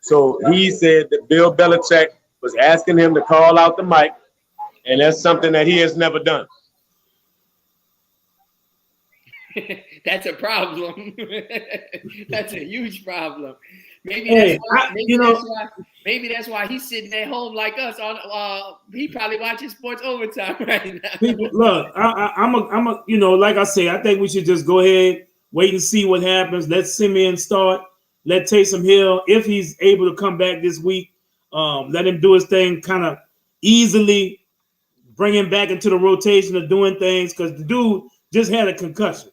So he said that Bill Belichick was asking him to call out the mic, and that's something that he has never done. That's a problem. That's a huge problem. Maybe that's why he's sitting at home like us. He probably watching sports overtime right now. People, look, I'm a, you know, like I say, I think we should just go ahead, wait and see what happens. Let Simeon start. Let Taysom Hill, if he's able to come back this week, let him do his thing, kind of easily bring him back into the rotation of doing things, because the dude just had a concussion.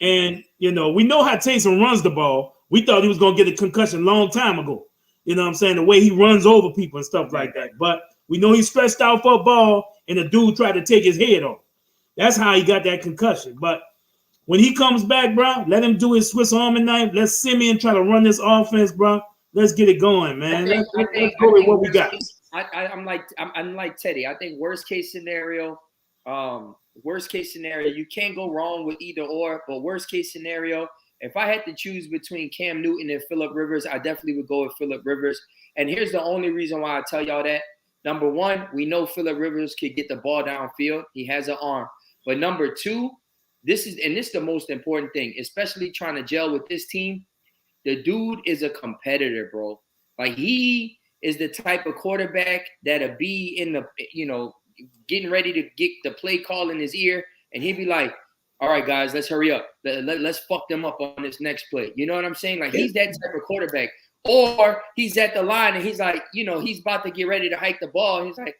And, you know, we know how Taysom runs the ball. We thought he was going to get a concussion a long time ago. You know what I'm saying? The way he runs over people and stuff like that. But we know he's stretched out for a ball, and the dude tried to take his head off. That's how he got that concussion. But when he comes back, bro, let him do his Swiss Army knife. Let Simeon try to run this offense, bro. Let's get it going, man. Let's go with what we got. I'm like Teddy. I think worst case scenario, you can't go wrong with either or. But worst case scenario, if I had to choose between Cam Newton and Phillip Rivers, I definitely would go with Phillip Rivers. And here's the only reason why I tell y'all that. Number one, we know Phillip Rivers could get the ball downfield. He has an arm. But number two, this is the most important thing, especially trying to gel with this team. The dude is a competitor, bro. Like, he is the type of quarterback that'll be in the, getting ready to get the play call in his ear, and he'd be like, all right, guys, let's hurry up. Let's fuck them up on this next play. You know what I'm saying? Like, he's that type of quarterback. Or he's at the line and he's like, he's about to get ready to hike the ball. And he's like,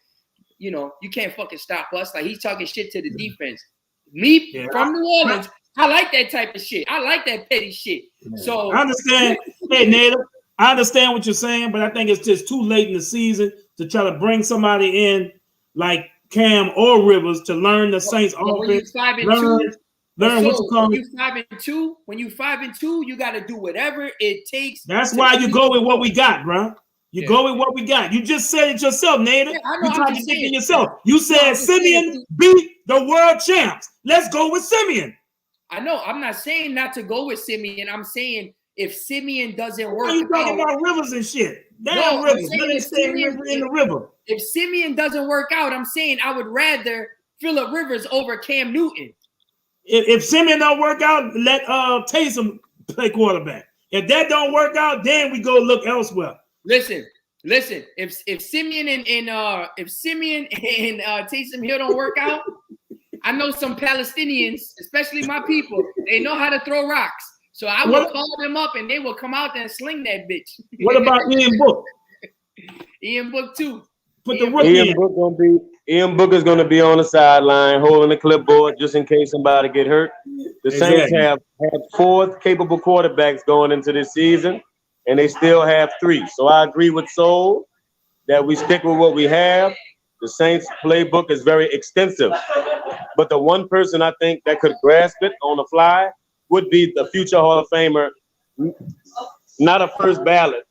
you can't fucking stop us. Like, he's talking shit to the defense. Me from New Orleans, I like that type of shit. I like that petty shit. So I understand. Hey, Nader, I understand what you're saying, but I think it's just too late in the season to try to bring somebody in like Cam or Rivers to learn the Saints offense. Learn what you call it. When you 5-2, you got to do whatever it takes. That's why you go with what we got, bro. You go with what we got. You just said it yourself, Nader. You're contradicting yourself. You said Simeon beat the world champs. Let's go with Simeon. I know. I'm not saying not to go with Simeon. I'm saying if Simeon doesn't work, why are you talking about Rivers and shit? Damn, Rivers. In the river. If Simeon doesn't work out, I'm saying I would rather Phillip Rivers over Cam Newton. If Simeon don't work out, let Taysom play quarterback. If that don't work out, then we go look elsewhere. Listen. If Simeon and Taysom Hill don't work out, I know some Palestinians, especially my people, they know how to throw rocks. So I will call them up and they will come out there and sling that bitch. What about Ian Book? Ian Book too. Put the rookie in. Ian Book is going to be on the sideline holding the clipboard just in case somebody get hurt. The Saints have 4 capable quarterbacks going into this season, and they still have 3. So I agree with Soul that we stick with what we have. The Saints playbook is very extensive, but the one person I think that could grasp it on the fly would be the future Hall of Famer, not a first ballot,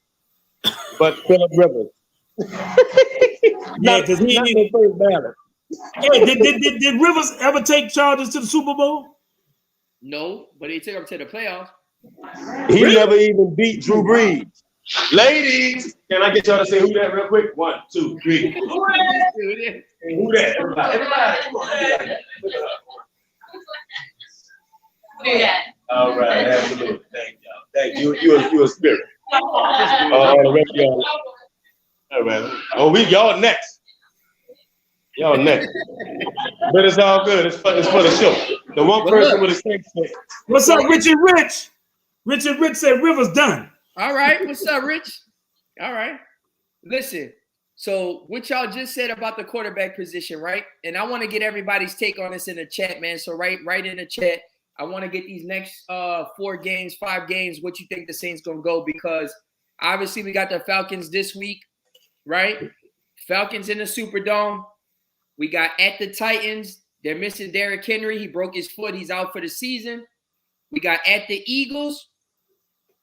but Phillip Rivers. Because he ain't the first ballot. Yeah, did Rivers ever take Chargers to the Super Bowl? No, but he took him to the playoffs. He never even beat Drew Brees. Ladies, can I get y'all to say who that real quick? 1, 2, 3. Who that? Everybody. All right, absolutely. Thank y'all. Thank you. You a spirit. The rest of y'all. All right. Oh, y'all next. Y'all next. But it's all good. It's for the show. The one person with a snake. What's up, Richard Rich? Richard Rich said Rivers done. All right. What's up, Rich? All right. Listen. So what y'all just said about the quarterback position, right? And I want to get everybody's take on this in the chat, man. So write in the chat. I want to get these next 5 games, what you think the Saints going to go, because obviously we got the Falcons this week, right? Falcons in the Superdome. We got at the Titans. They're missing Derrick Henry. He broke his foot. He's out for the season. We got at the Eagles.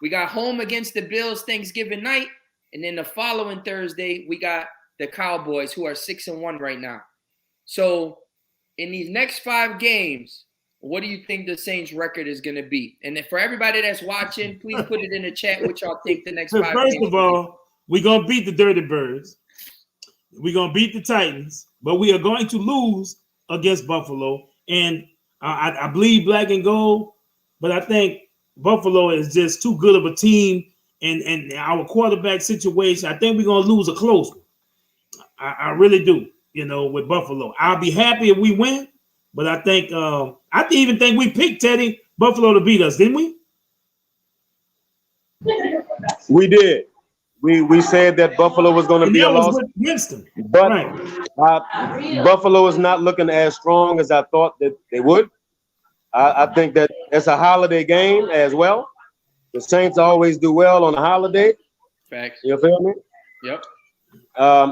We got home against the Bills Thanksgiving night. And then the following Thursday, we got the Cowboys, who are 6-1 right now. So in these next 5 games, what do you think the Saints' record is going to be? And then for everybody that's watching, please put it in the chat what y'all think the next 5 games. First of all, we're going to beat the Dirty Birds. We're going to beat the Titans. But we are going to lose against Buffalo. And I bleed black and gold. But I think Buffalo is just too good of a team. And our quarterback situation, I think we're going to lose a close one. I really do, with Buffalo. I'll be happy if we win. But I think I even think we picked Teddy Buffalo to beat us, didn't we? We did. We said that Buffalo was going to be a loss. But Buffalo is not looking as strong as I thought that they would. I think that it's a holiday game as well. The Saints always do well on a holiday. Facts. You feel me? Yep.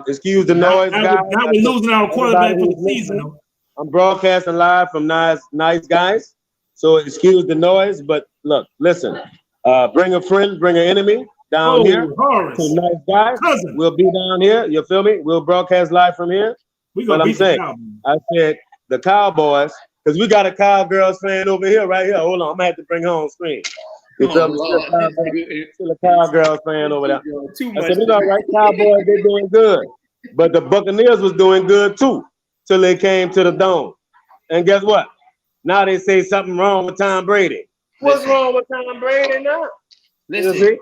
Excuse the noise, guys. Now we're losing our quarterback for the season. I'm broadcasting live from Nice Guys, so excuse the noise. But look, listen, bring a friend, bring an enemy down here. Horace. To Nice Guys. Cousin. We'll be down here. You feel me? We'll broadcast live from here. But I'm saying, I said the Cowboys, because we got a Cowgirls fan over here, right here. Hold on, I'm gonna have to bring her on screen. Still a Cowgirls fan over there. I said, it's all right, Cowboys, they're doing good. But the Buccaneers was doing good too till they came to the dome. And guess what? Now they say something wrong with Tom Brady. What's wrong with Tom Brady now? Listen.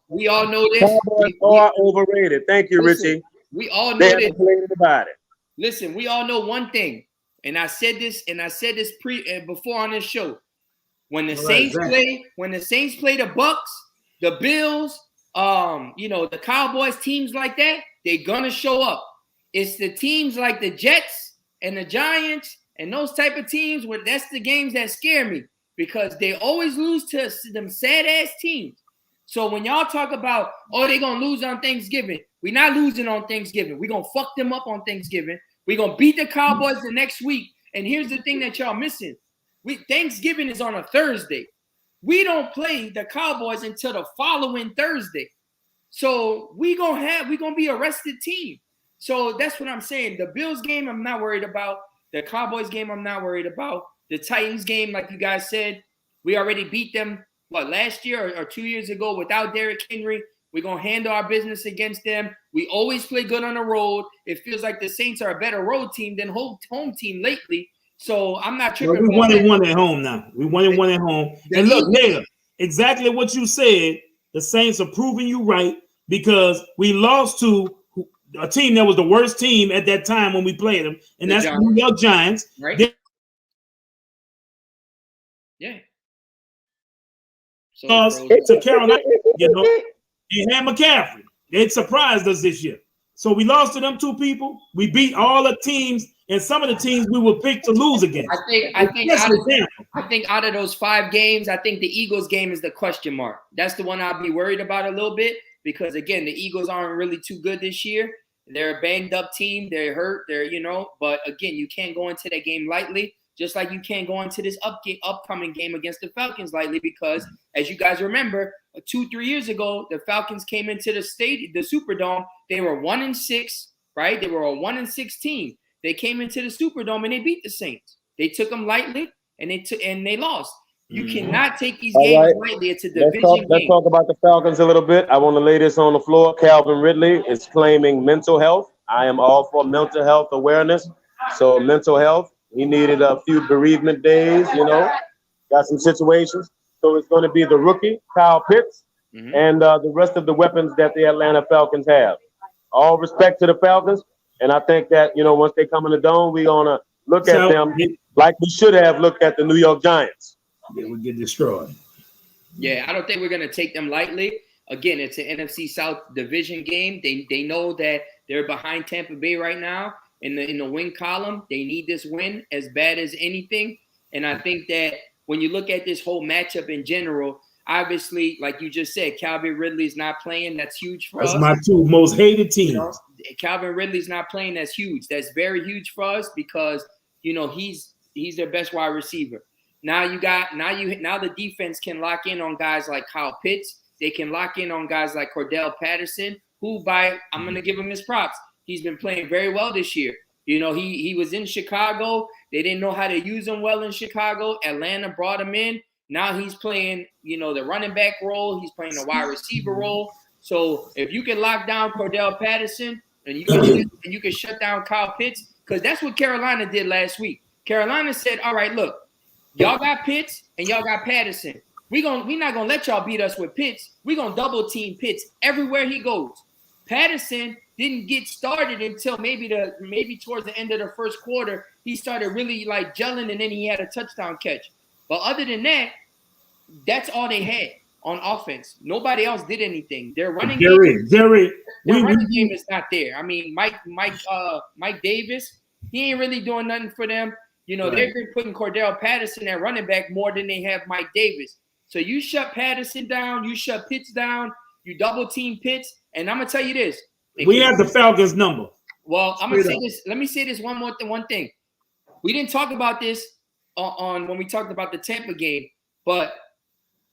We all know this. Cowboys are overrated. Thank you, Richie. We all know this. About it. Listen, we all know one thing, and I said this before on this show. When the Saints play the Bucks, the Bills, the Cowboys, teams like that, they're gonna show up. It's the teams like the Jets and the Giants and those type of teams where that's the games that scare me because they always lose to them sad ass teams. So when y'all talk about, they're going to lose on Thanksgiving, we're not losing on Thanksgiving. We're going to fuck them up on Thanksgiving. We're going to beat the Cowboys the next week. And here's the thing that y'all missing. Thanksgiving is on a Thursday. We don't play the Cowboys until the following Thursday. So we're going to be a rested team. So that's what I'm saying. The Bills game, I'm not worried about. The Cowboys game, I'm not worried about. The Titans game, like you guys said, we already beat them. Last year or 2 years ago without Derrick Henry. We're going to handle our business against them. We always play good on the road. It feels like the Saints are a better road team than home team lately. So I'm not tripping. We 1-1 at home now. We 1-1 at home. And look, Nader, exactly what you said, the Saints are proving you right because we lost to a team that was the worst team at that time when we played them, and that's the New York Giants. Right? Yeah. To Carolina, they had McCaffrey. They surprised us this year. So we lost to them two people. We beat all the teams, and some of the teams we were picked to lose against. I think out of those 5 games, I think the Eagles game is the question mark. That's the one I'll be worried about a little bit because again, the Eagles aren't really too good this year. They're a banged up team. They're hurt. But again, you can't go into that game lightly. Just like you can't go into this upcoming game against the Falcons lightly because, as you guys remember, 2-3 years ago, the Falcons came into the Superdome. They were 1-6, right? They were a 1-6 team. They came into the Superdome and they beat the Saints. They took them lightly and they lost. You cannot take these games lightly. It's a division game. Let's talk about the Falcons a little bit. I want to lay this on the floor. Calvin Ridley is claiming mental health. I am all for mental health awareness. So mental health. He needed a few bereavement days, got some situations. So it's going to be the rookie, Kyle Pitts, and the rest of the weapons that the Atlanta Falcons have. All respect to the Falcons. And I think that, once they come in the dome, we're going to look at them like we should have looked at the New York Giants. They would get destroyed. Yeah, I don't think we're going to take them lightly. Again, it's an NFC South division game. They know that they're behind Tampa Bay right now. In the win column, they need this win as bad as anything. And I think that when you look at this whole matchup in general, obviously, like you just said, Calvin Ridley's not playing. That's huge for us. That's my 2 most hated teams. Calvin Ridley's not playing. That's huge. That's very huge for us because he's their best wide receiver. Now the defense can lock in on guys like Kyle Pitts. They can lock in on guys like Cordell Patterson, who I'm going to give him his props. He's been playing very well this year. He was in Chicago. They didn't know how to use him well in Chicago. Atlanta brought him in. Now he's playing, the running back role. He's playing the wide receiver role. So if you can lock down Cordell Patterson and you can shut down Kyle Pitts, because that's what Carolina did last week. Carolina said, all right, look, y'all got Pitts and y'all got Patterson. We're not gonna let y'all beat us with Pitts. We're gonna double team Pitts everywhere he goes. Patterson didn't get started until maybe towards the end of the first quarter. He started really like gelling, and then he had a touchdown catch. But other than that, that's all they had on offense. Nobody else did anything. Their running game is not there. I mean, Mike Davis, he ain't really doing nothing for them. They're putting Cordell Patterson at running back more than they have Mike Davis. So you shut Patterson down, you shut Pitts down, you double team Pitts, and I'm gonna tell you this. We have the Falcons number. Well, I'm gonna say this. Let me say this one thing. We didn't talk about this on when we talked about the Tampa game, but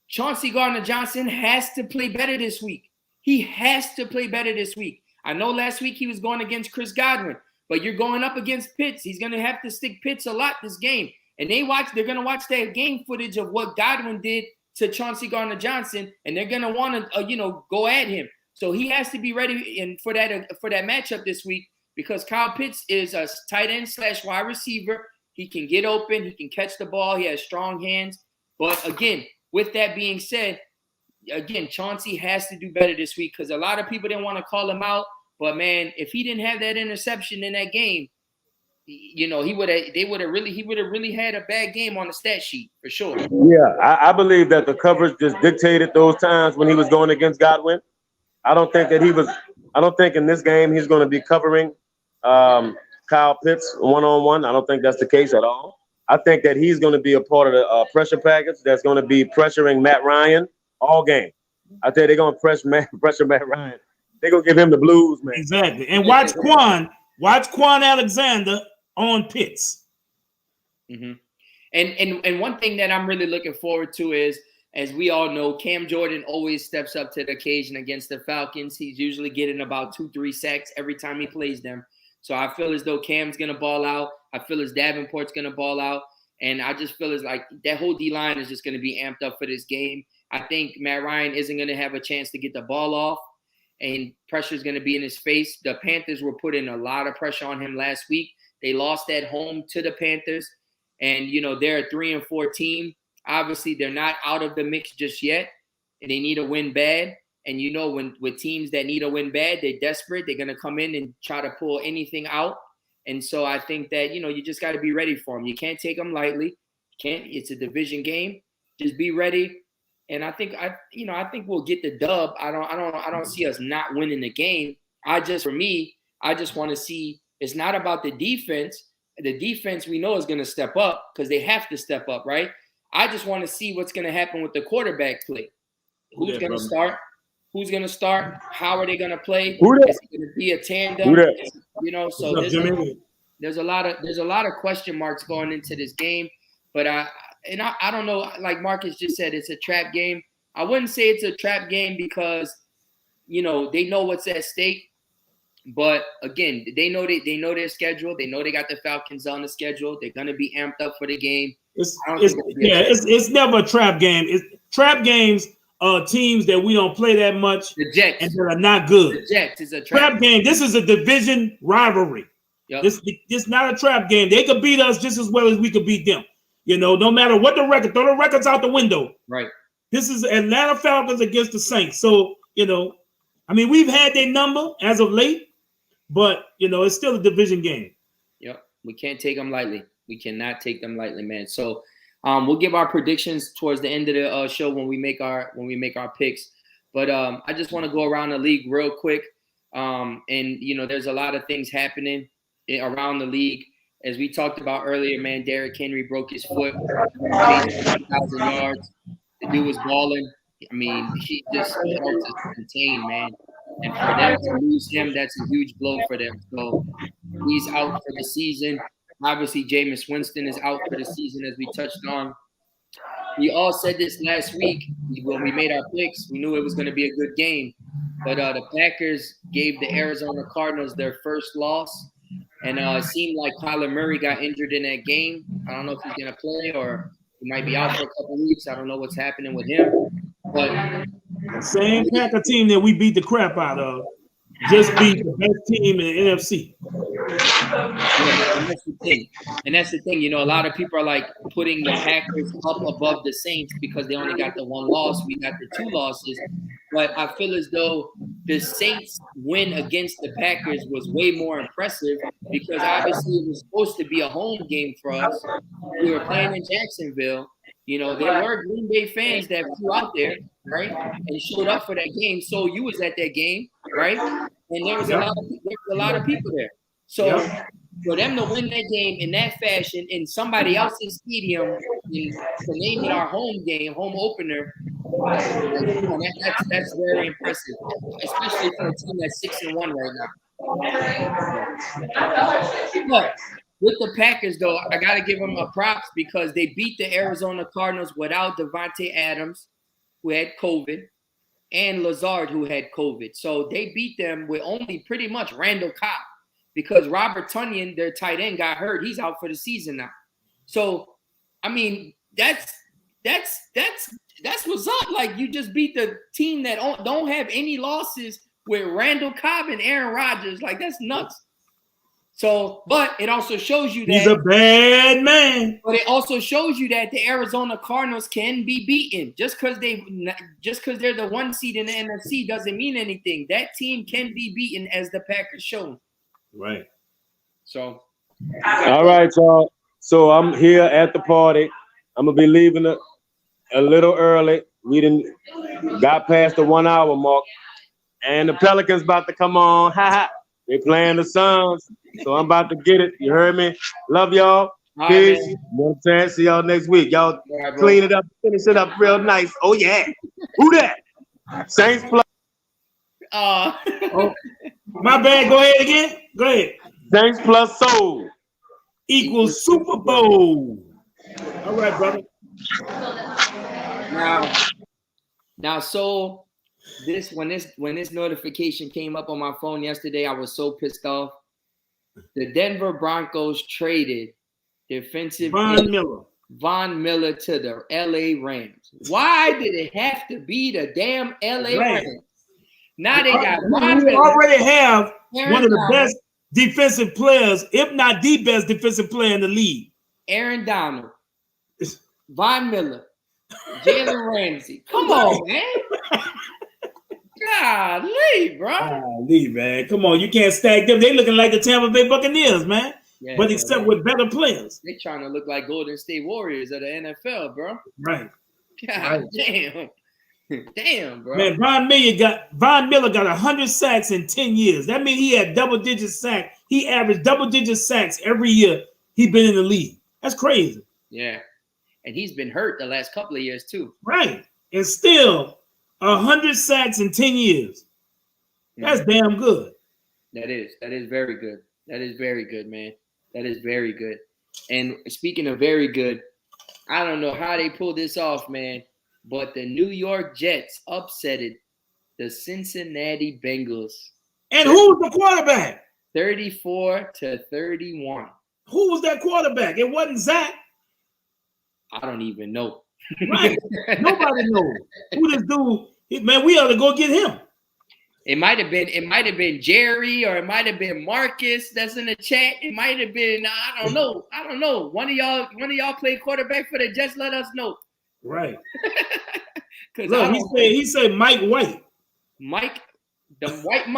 Chauncey Gardner-Johnson has to play better this week. He has to play better this week. I know last week he was going against Chris Godwin, but you're going up against Pitts. He's gonna have to stick Pitts a lot this game, and they're gonna watch that game footage of what Godwin did to Chauncey Gardner-Johnson, and they're gonna want to go at him. So he has to be ready for that matchup this week because Kyle Pitts is a tight end / wide receiver. He can get open. He can catch the ball. He has strong hands. But again, with that being said, again, Chauncey has to do better this week because a lot of people didn't want to call him out. But man, if he didn't have that interception in that game, you know, he would have really had a bad game on the stat sheet for sure. Yeah, I believe that the coverage just dictated those times when he was going against Godwin. I don't think in this game he's going to be covering Kyle Pitts one-on-one. I don't think that's the case at all. I think that he's going to be a part of the pressure package that's going to be pressuring Matt Ryan all game. I think they're going to pressure Matt Ryan. They're going to give him the blues, man. Exactly. And watch Quan Alexander on Pitts. Mm-hmm. And one thing that I'm really looking forward to is, as we all know, Cam Jordan always steps up to the occasion against the Falcons. He's usually getting about 2-3 sacks every time he plays them. So I feel as though Cam's going to ball out. I feel as Davenport's going to ball out. And I just feel as like that whole D-line is just going to be amped up for this game. I think Matt Ryan isn't going to have a chance to get the ball off, and pressure is going to be in his face. The Panthers were putting a lot of pressure on him last week. They lost at home to the Panthers. And, you know, they're a 3-4 team. Obviously, they're not out of the mix just yet, and they need a win bad. And, you know, when with teams that need a win bad, they're desperate. They're going to come in and try to pull anything out. And so I think that, you know, you just got to be ready for them. You can't take them lightly. It's a division game. Just be ready. And I think we'll get the dub. I don't see us not winning the game. I just want to see. It's not about the defense. The defense we know is going to step up because they have to step up, right? I just want to see what's going to happen with the quarterback play. Who's going to start? Who's going to start? How are they going to play? Is it going to be a tandem? You know, so there's a lot of question marks going into this game. But I don't know. Like Marcus just said, it's a trap game. I wouldn't say it's a trap game because, you know, they know what's at stake. But again, they know their schedule. They know they got the Falcons on the schedule. They're going to be amped up for the game. It's never a trap game. Trap games are teams that we don't play that much and that are not good. The Jets is a trap game. This is a division rivalry. Yep. This not a trap game. They could beat us just as well as we could beat them. You know, no matter what the record, throw the records out the window. Right. This is Atlanta Falcons against the Saints. So, you know, I mean, we've had their number as of late. But, you know, it's still a division game. Yep. We can't take them lightly. We cannot take them lightly, man. So we'll give our predictions towards the end of the show when we make our picks. But I just want to go around the league real quick. And, you know, there's a lot of things happening around the league. As we talked about earlier, man, Derrick Henry broke his foot, 1,000 yards. The dude was balling. I mean, he just helped us contain, man. And for them to lose him, that's a huge blow for them. So he's out for the season. Obviously, Jameis Winston is out for the season, as we touched on. We all said this last week when we made our picks. We knew it was going to be a good game. But the Packers gave the Arizona Cardinals their first loss. And it seemed like Kyler Murray got injured in that game. I don't know if he's going to play or he might be out for a couple of weeks. I don't know what's happening with him. But same Packer team that we beat the crap out of just beat the best team in the NFC. Yeah, and that's the thing. You know, a lot of people are like putting the Packers up above the Saints because they only got the one loss. We got the 2 losses. But I feel as though the Saints win against the Packers was way more impressive because obviously it was supposed to be a home game for us. We were playing in Jacksonville. You know, there were Green Bay fans that flew out there, right, and showed up for that game. So you was at that game, right? And there was a lot of people there. So for them to win that game in that fashion in somebody else's stadium, to name it our home game, home opener, that's very impressive, especially for a team that's 6-1 right now. But with the Packers, though, I got to give them a props because they beat the Arizona Cardinals without Devontae Adams, who had COVID, and Lazard, who had COVID. So they beat them with only pretty much Randall Cobb because Robert Tonyan, their tight end, got hurt. He's out for the season now. So, I mean, that's what's up. Like, you just beat the team that don't have any losses with Randall Cobb and Aaron Rodgers. Like, that's nuts. So, but it also shows you that he's a bad man. But it also shows you that the Arizona Cardinals can be beaten. Just because they're the 1 seed in the NFC doesn't mean anything. That team can be beaten, as the Packers shown. Right. So, all right, y'all. So I'm here at the party. I'm gonna be leaving a little early. We didn't got past the 1 hour mark, and the Pelicans about to come on. Ha ha. They playing the Suns, so I'm about to get it. You heard me? Love y'all. all Peace. right, You know what I'm saying? See y'all next week. Y'all right, clean it up, finish it up real nice. Oh yeah. Who that? Saints play. Oh, my bad. Go ahead again. Go ahead. Saints plus soul Equals Super Bowl. All right, brother. Now, so when this notification came up on my phone yesterday, I was so pissed off. The Denver Broncos traded defensive Von Miller to the LA Rams. Why did it have to be the damn LA Rams? Now they got Von Miller. Already have Aaron one of the Donald, best defensive players, if not the best defensive player in the league. Aaron Donald, Von Miller, Jalen Ramsey. Come on, man. Golly, bro. Golly, man. Come on. You can't stack them. They looking like the Tampa Bay Buccaneers, man. Yeah, but except with better players. They trying to look like Golden State Warriors of the NFL, bro. Right. God damn. Damn, bro. Man, Von Miller got 100 sacks in 10 years. That means he had double-digit sacks. He averaged double-digit sacks every year he been in the league. That's crazy. Yeah. And he's been hurt the last couple of years, too. Right. And still, 100 sacks in 10 years. That's damn good. That is very good. That is very good, man. That is very good. And speaking of very good, I don't know how they pulled this off, man, but the New York Jets upsetted the Cincinnati Bengals. And who was the quarterback? 34-31. Who was that quarterback? It wasn't Zach. I don't even know. Right. Nobody knows. Who this dude? Man, we ought to go get him. It might have been Jerry, or it might have been Marcus that's in the chat. It might have been, I don't know. One of y'all play quarterback for the Jets, let us know. Right. Look, he said Mike White. The white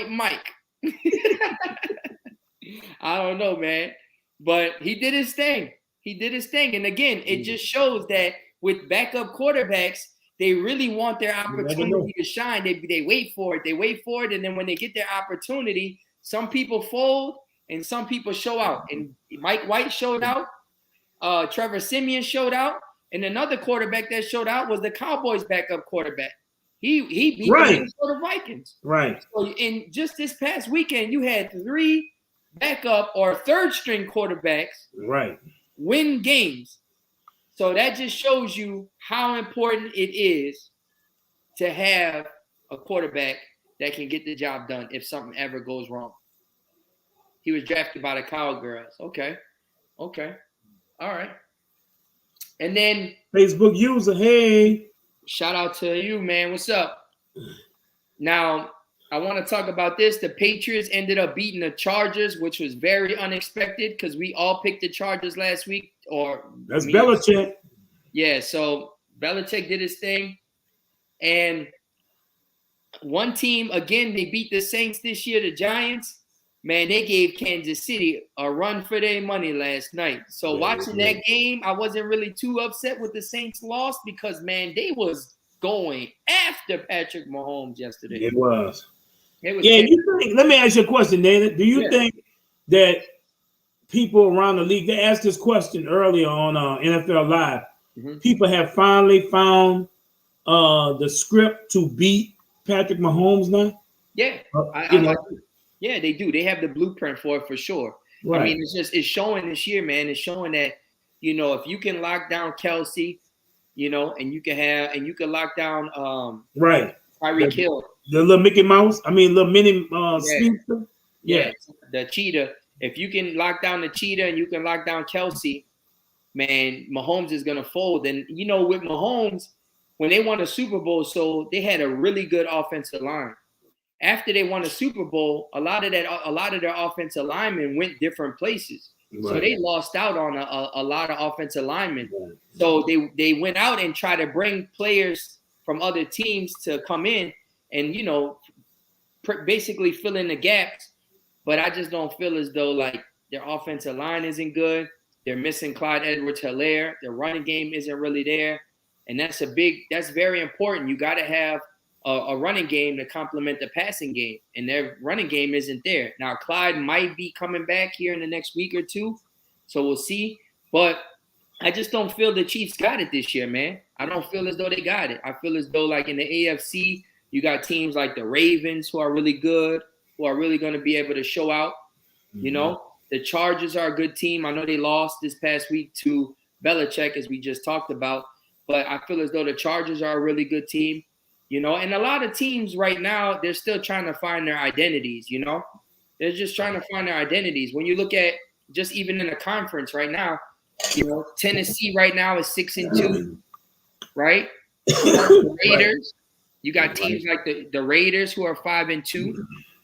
Mike. I don't know, man. But he did his thing. And again, it just shows that with backup quarterbacks, they really want their opportunity to shine. They wait for it. And then when they get their opportunity, some people fold and some people show out. And Mike White showed out. Trevor Siemian showed out. And another quarterback that showed out was the Cowboys' backup quarterback. He beat the Minnesota Vikings. Right. So in just this past weekend, you had 3 backup or third-string quarterbacks win games. So that just shows you how important it is to have a quarterback that can get the job done if something ever goes wrong. He was drafted by the Cowgirls. Okay. All right. And then Facebook user, hey. Shout out to you, man. What's up? Now, I want to talk about this. The Patriots ended up beating the Chargers, which was very unexpected because we all picked the Chargers last week. That's Belichick. Yeah, so Belichick did his thing. And one team, again, they beat the Saints this year, the Giants. Man, they gave Kansas City a run for their money last night. So watching that game, I wasn't really too upset with the Saints loss because, man, they was going after Patrick Mahomes yesterday. It was. Let me ask you a question, Nader. Do you think that people around the league, they asked this question earlier on NFL Live, people have finally found the script to beat Patrick Mahomes now? Yeah. Yeah, they do. They have the blueprint for it for sure. Right. I mean, it's showing this year, man. It's showing that, if you can lock down Kelsey, and you can lock down Tyreek Hill. The little Mickey Mouse. I mean, little mini speedster. Yeah, the cheetah. If you can lock down the cheetah and you can lock down Kelsey, man, Mahomes is gonna fold. And with Mahomes, when they won the Super Bowl, so they had a really good offensive line. after they won a Super Bowl, a lot of their offensive linemen went different places. Right. So they lost out on a lot of offensive linemen. Right. So they went out and tried to bring players from other teams to come in and, you know, basically fill in the gaps. But I just don't feel as though like their offensive line isn't good. They're missing Clyde Edwards-Helaire. Their running game isn't really there. And that's very important. You got to have a running game to complement the passing game, and their running game isn't there. Now, Clyde might be coming back here in the next week or two, so we'll see. But I just don't feel the Chiefs got it this year, man. I don't feel as though they got it. I feel as though, like in the AFC, you got teams like the Ravens who are really good, who are really going to be able to show out. Mm-hmm. You know, the Chargers are a good team. I know they lost this past week to Belichick, as we just talked about, but I feel as though the Chargers are a really good team. You know, and a lot of teams right now, they're still trying to find their identities, you know. They're just trying to find their identities. When you look at just even in the conference right now, you know, Tennessee right now is 6-2, right? The Raiders, you got teams like the Raiders who are 5-2.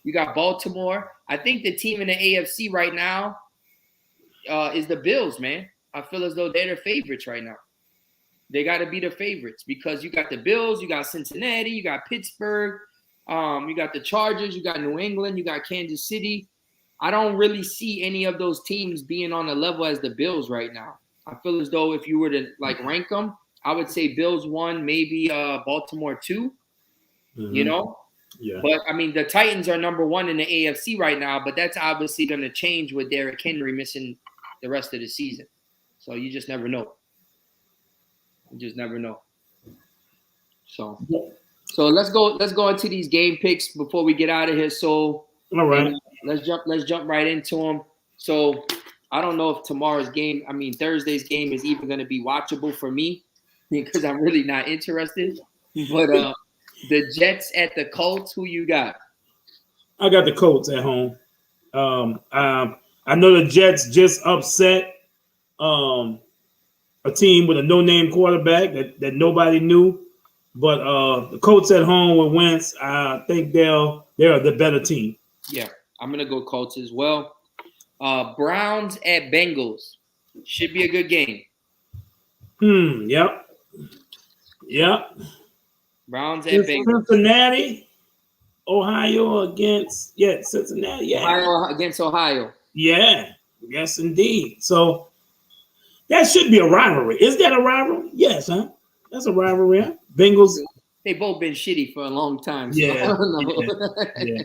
You got Baltimore. I think the team in the AFC right now is the Bills, man. I feel as though they're the favorites right now. They got to be the favorites because you got the Bills, you got Cincinnati, you got Pittsburgh, you got the Chargers, you got New England, you got Kansas City. I don't really see any of those teams being on the level as the Bills right now. I feel as though if you were to like rank them, I would say Bills 1, maybe Baltimore 2, you know? Yeah. But, I mean, the Titans are number 1 in the AFC right now, but that's obviously going to change with Derrick Henry missing the rest of the season. So you just never know. You just never know. So let's go into these game picks before we get out of here. So all right, let's jump right into them. So I don't know if Thursday's game is even going to be watchable for me because I'm really not interested. But the Jets at the Colts, who you got? I got the Colts at home. I know the Jets just upset a team with a no-name quarterback that nobody knew, but the Colts at home with Wentz, I think they're the better team. Yeah, I'm gonna go Colts as well. Browns at Bengals should be a good game. Yep. Browns at Bengals. Cincinnati, Ohio against Cincinnati. Yeah, Ohio against Ohio. Yeah, yes indeed. So. That should be a rivalry. Is that a rivalry? Yes, huh? That's a rivalry. Huh? Bengals. They both been shitty for a long time. So yeah. I don't know. Yeah.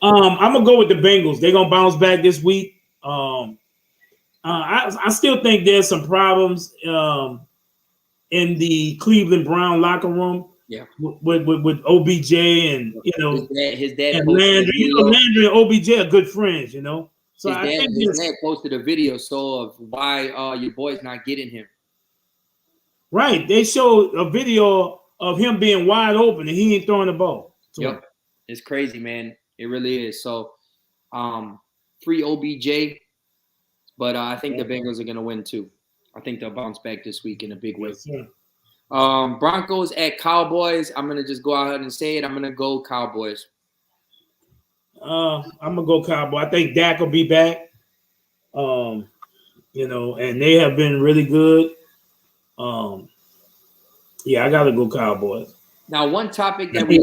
I'm gonna go with the Bengals. They're gonna bounce back this week. I still think there's some problems in the Cleveland Brown locker room. Yeah. With OBJ and his dad and Landry. Landry and OBJ are good friends. You know. So his dad posted a video of why your boy's not getting him. Right. They showed a video of him being wide open and he ain't throwing the ball. Yep. It's crazy, man. It really is. So free OBJ, but I think the Bengals are gonna win too. I think they'll bounce back this week in a big way. Yes, Broncos at Cowboys. I'm gonna just go ahead and say it. I'm gonna go Cowboys. I'm gonna go Cowboy. I think Dak will be back. And they have been really good. I gotta go Cowboys. Now, one topic that we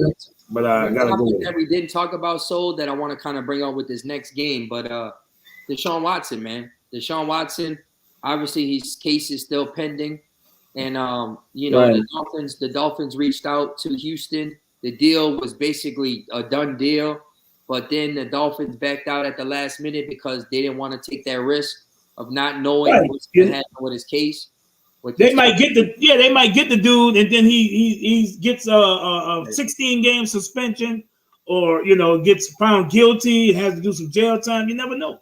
didn't talk about, that I want to kind of bring up with this next game, but Deshaun Watson, man. Deshaun Watson, obviously his case is still pending. And right. the Dolphins reached out to Houston. The deal was basically a done deal. But then the Dolphins backed out at the last minute because they didn't want to take that risk of not knowing what's going to happen with his case. They might get the dude, and then he gets a 16-game suspension, or gets found guilty and has to do some jail time. You never know.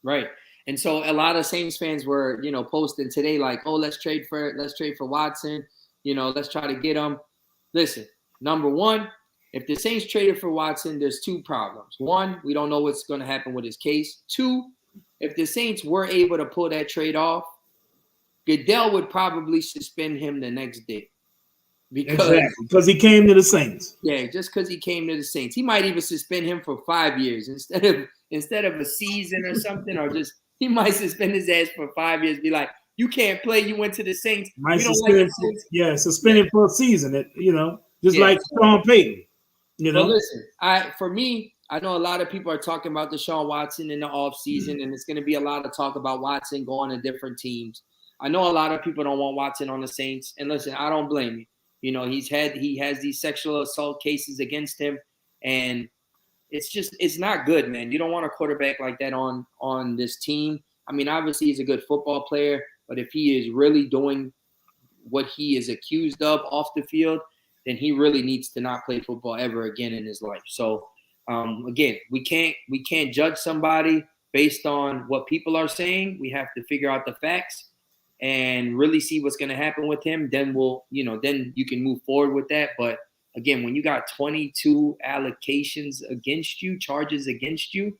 Right. And so a lot of Saints fans were posting today like, oh, let's trade for Watson. Let's try to get him. Listen, number one. If the Saints traded for Watson, there's two problems. One, we don't know what's going to happen with his case. Two, if the Saints were able to pull that trade off, Goodell would probably suspend him the next day. because he came to the Saints. Yeah, just because he came to the Saints. He might even suspend him for 5 years instead of a season or something, or just he might suspend his ass for 5 years. Be like, you can't play. You went to the Saints. Might you don't suspend, like suspended for a season. Just like Sean Payton. But listen, for me, I know a lot of people are talking about Deshaun Watson in the offseason, and it's going to be a lot of talk about Watson going to different teams. I know a lot of people don't want Watson on the Saints, and listen, I don't blame you. You know, he has these sexual assault cases against him, and it's not good, man. You don't want a quarterback like that on this team. I mean, obviously he's a good football player, but if he is really doing what he is accused of off the field, then he really needs to not play football ever again in his life. So again, we can't judge somebody based on what people are saying. We have to figure out the facts and really see what's going to happen with him. Then then you can move forward with that. But again, when you got 22 allocations against you, charges against you,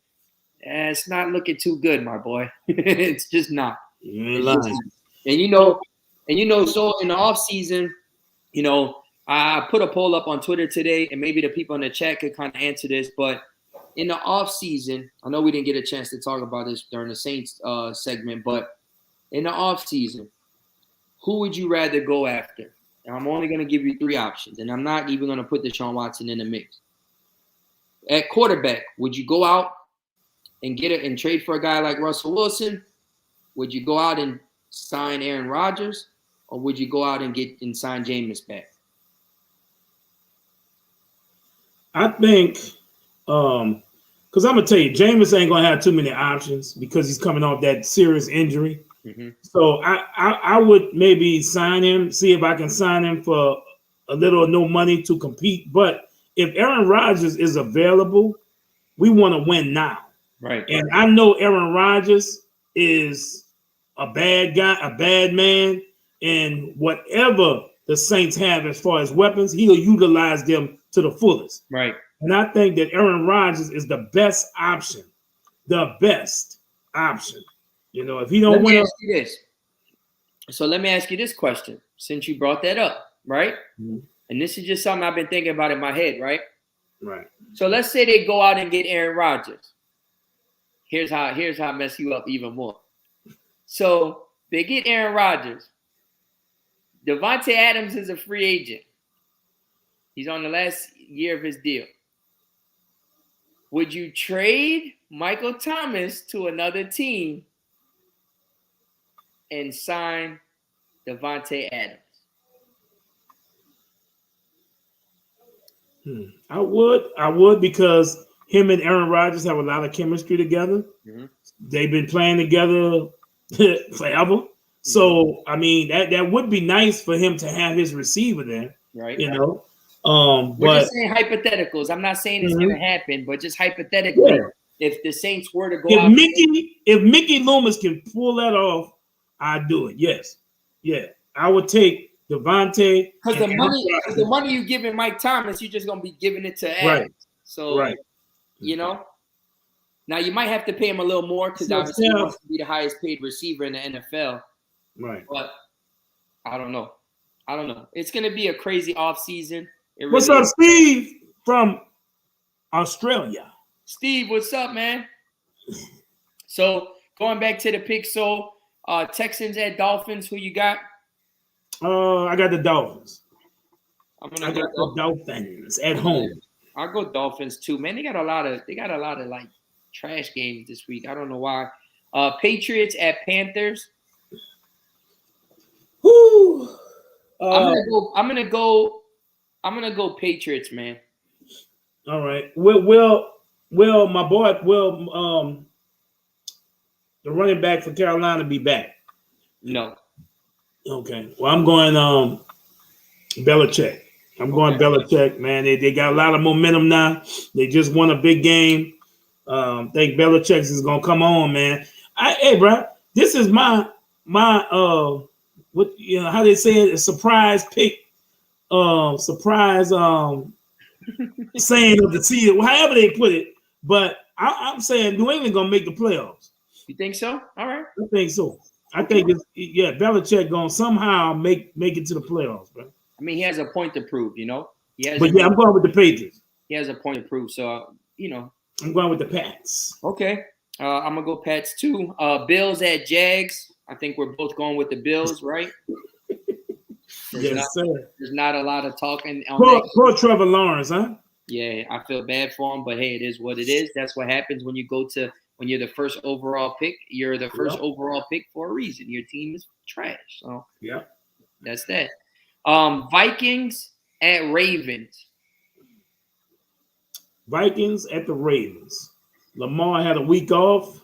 it's not looking too good, my boy. It's just not. And so in the off season, I put a poll up on Twitter today, and maybe the people in the chat could kind of answer this. But in the off season, I know we didn't get a chance to talk about this during the Saints segment, but in the off season, who would you rather go after? And I'm only going to give you 3 options, and I'm not even going to put Deshaun Watson in the mix. At quarterback, would you go out and get it and trade for a guy like Russell Wilson? Would you go out and sign Aaron Rodgers, or would you go out and sign Jameis back? I think, because I'm gonna tell you, Jameis ain't gonna have too many options because he's coming off that serious injury. Mm-hmm. So I would maybe sign him, see if I can sign him for a little or no money to compete. But if Aaron Rodgers is available, we want to win now. Right. And I know Aaron Rodgers is a bad guy, a bad man, and whatever the Saints have as far as weapons, he'll utilize them to the fullest. Right. And I think that Aaron Rodgers is the best option. The best option. If he don't win. So let me ask you this question, since you brought that up, right? Mm-hmm. And this is just something I've been thinking about in my head, right? Right. So let's say they go out and get Aaron Rodgers. Here's how I mess you up even more. So they get Aaron Rodgers. Davante Adams is a free agent. He's on the last year of his deal. Would you trade Michael Thomas to another team and sign Davante Adams? I would because him and Aaron Rodgers have a lot of chemistry together. Mm-hmm. They've been playing together forever. So, I mean, that would be nice for him to have his receiver there. Right. We're just saying hypotheticals. I'm not saying it's going to happen, but just hypothetically, if the Saints were to go out. If Mickey Loomis can pull that off, I'd do it. Yes. Yeah. I would take Davante. Because the money you giving Mike Thomas, you're just going to be giving it to Adams. Right. So, now you might have to pay him a little more because obviously he wants to be the highest paid receiver in the NFL. Right. But I don't know. It's going to be a crazy offseason. What's up, Steve from Australia? Steve, what's up, man? So going back to the pick, Texans at Dolphins, who you got? I got the Dolphins. I got the Dolphins at home. I'll go Dolphins too, man. They got a lot of like trash games this week. I don't know why. Patriots at Panthers. Whoo. I'm gonna go Patriots, man. All right. Well, my boy, the running back for Carolina be back? No. Okay. Well, I'm going Belichick. Belichick, man. They got a lot of momentum now. They just won a big game. Think Belichick is gonna come on, man. Hey, bro, this is my how they say it, a surprise pick, surprise saying of the season, however they put it. But I'm saying New England gonna make the playoffs. You think so? All right. I think so. I think Belichick gonna somehow make it to the playoffs, bro. I mean, he has a point to prove, you know. But yeah, I'm going with the Patriots. He has a point to prove, so you know. I'm going with the Pats. Okay, I'm gonna go Pats too. Bills at Jags. I think we're both going with the Bills, right? Yes, sir. There's not a lot of talking on that. Poor Trevor Lawrence, huh? Yeah, I feel bad for him, but hey, it is what it is. That's what happens when you're the first overall pick. You're the first overall pick for a reason. Your team is trash. So yeah, that's that. Vikings at Ravens. Vikings at the Ravens. Lamar had a week off.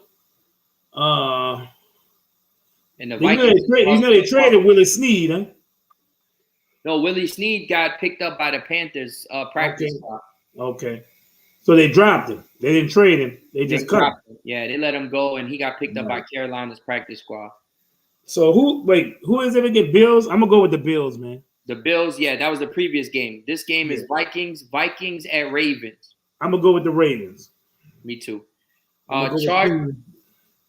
And the Vikings. They traded Willie Snead, huh? No, Willie Snead got picked up by the Panthers practice squad. Okay. So they dropped him. They didn't trade him. They just cut him. Yeah, they let him go, and he got picked up by Carolina's practice squad. So who is it again? Bills? I'm going to go with the Bills, man. The Bills, yeah, that was the previous game. This game is Vikings at Ravens. I'm going to go with the Ravens. Me too.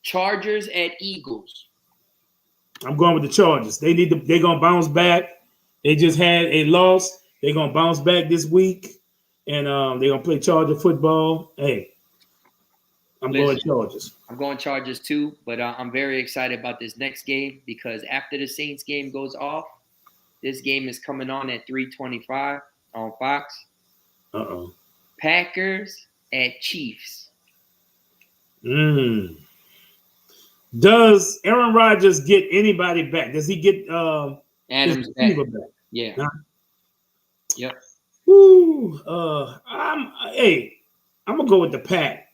Chargers at Eagles. I'm going with the Chargers. They're going to bounce back. They just had a loss. They're going to bounce back this week. And they're going to play Charger football. Hey, I'm going Chargers. I'm going Chargers too, but I'm very excited about this next game because after the Saints game goes off, this game is coming on at 3:25 on Fox. Uh-oh. Packers at Chiefs. Does Aaron Rodgers get anybody back? Does he get Adams back? Yeah. Huh? Yep. Woo. I'm gonna go with the Pack.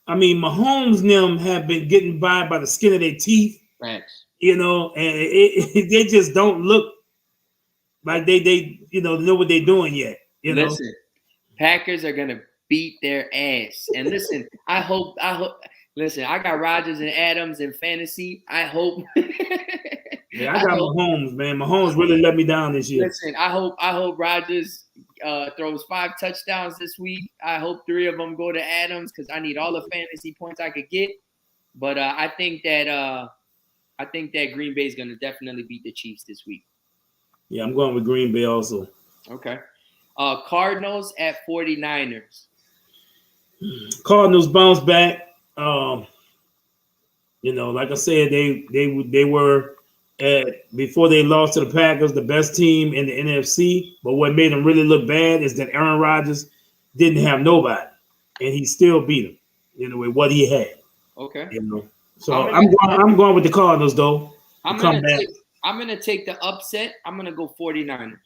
I mean, Mahomes and them have been getting by the skin of their teeth. Thanks. You know, and they just don't look like they know what they're doing yet. Listen, Packers are gonna beat their ass. And listen, I hope. Listen, I got Rodgers and Adams in fantasy. I hope. Yeah, I got Mahomes, man. Mahomes really let me down this year. Listen, I hope Rodgers throws 5 touchdowns this week. I hope 3 of them go to Adams because I need all the fantasy points I could get. But I think that Green Bay is going to definitely beat the Chiefs this week. Yeah, I'm going with Green Bay also. Okay. Cardinals at 49ers. Cardinals bounce back. Like I said, they were before they lost to the Packers, the best team in the NFC. But what made them really look bad is that Aaron Rodgers didn't have nobody, and he still beat them. With what he had. Okay. So I'm going with the Cardinals though. I'm gonna take the upset. I'm gonna go 49ers.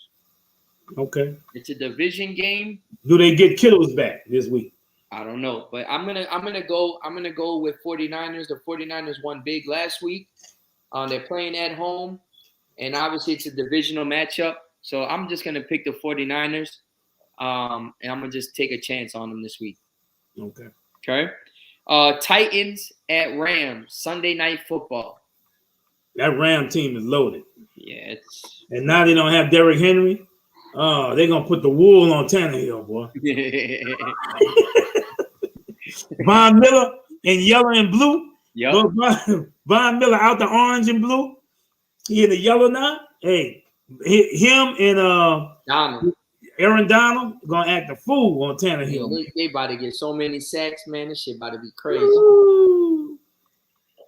Okay. It's a division game. Do they get Kittles back this week? I don't know, but I'm gonna go with 49ers. The 49ers won big last week. They're playing at home, and obviously it's a divisional matchup. So I'm just gonna pick the 49ers, and I'm gonna just take a chance on them this week. Okay. Okay. Titans at Rams, Sunday Night Football. That Ram team is loaded. Yeah, and now they don't have Derrick Henry. They're gonna put the wool on Tannehill, boy. Von Miller in yellow and blue. Yep. Von Miller out the orange and blue. He in the yellow now. Hey, him and Aaron Donald gonna act a fool on Tannehill. They about to get so many sacks, man. This shit about to be crazy. Ooh.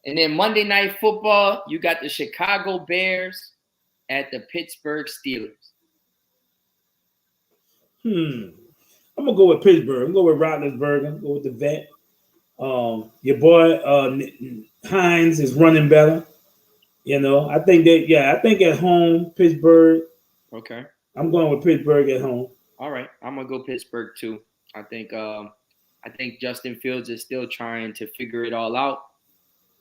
And then Monday Night Football, you got the Chicago Bears at the Pittsburgh Steelers. I'm gonna go with Pittsburgh. I'm gonna go with Roethlisberger. I'm gonna go with the vet. Your boy Hines is running better. I think at home Pittsburgh. Okay. I'm going with Pittsburgh at home. All right, I'm gonna go Pittsburgh too. I think Justin Fields is still trying to figure it all out,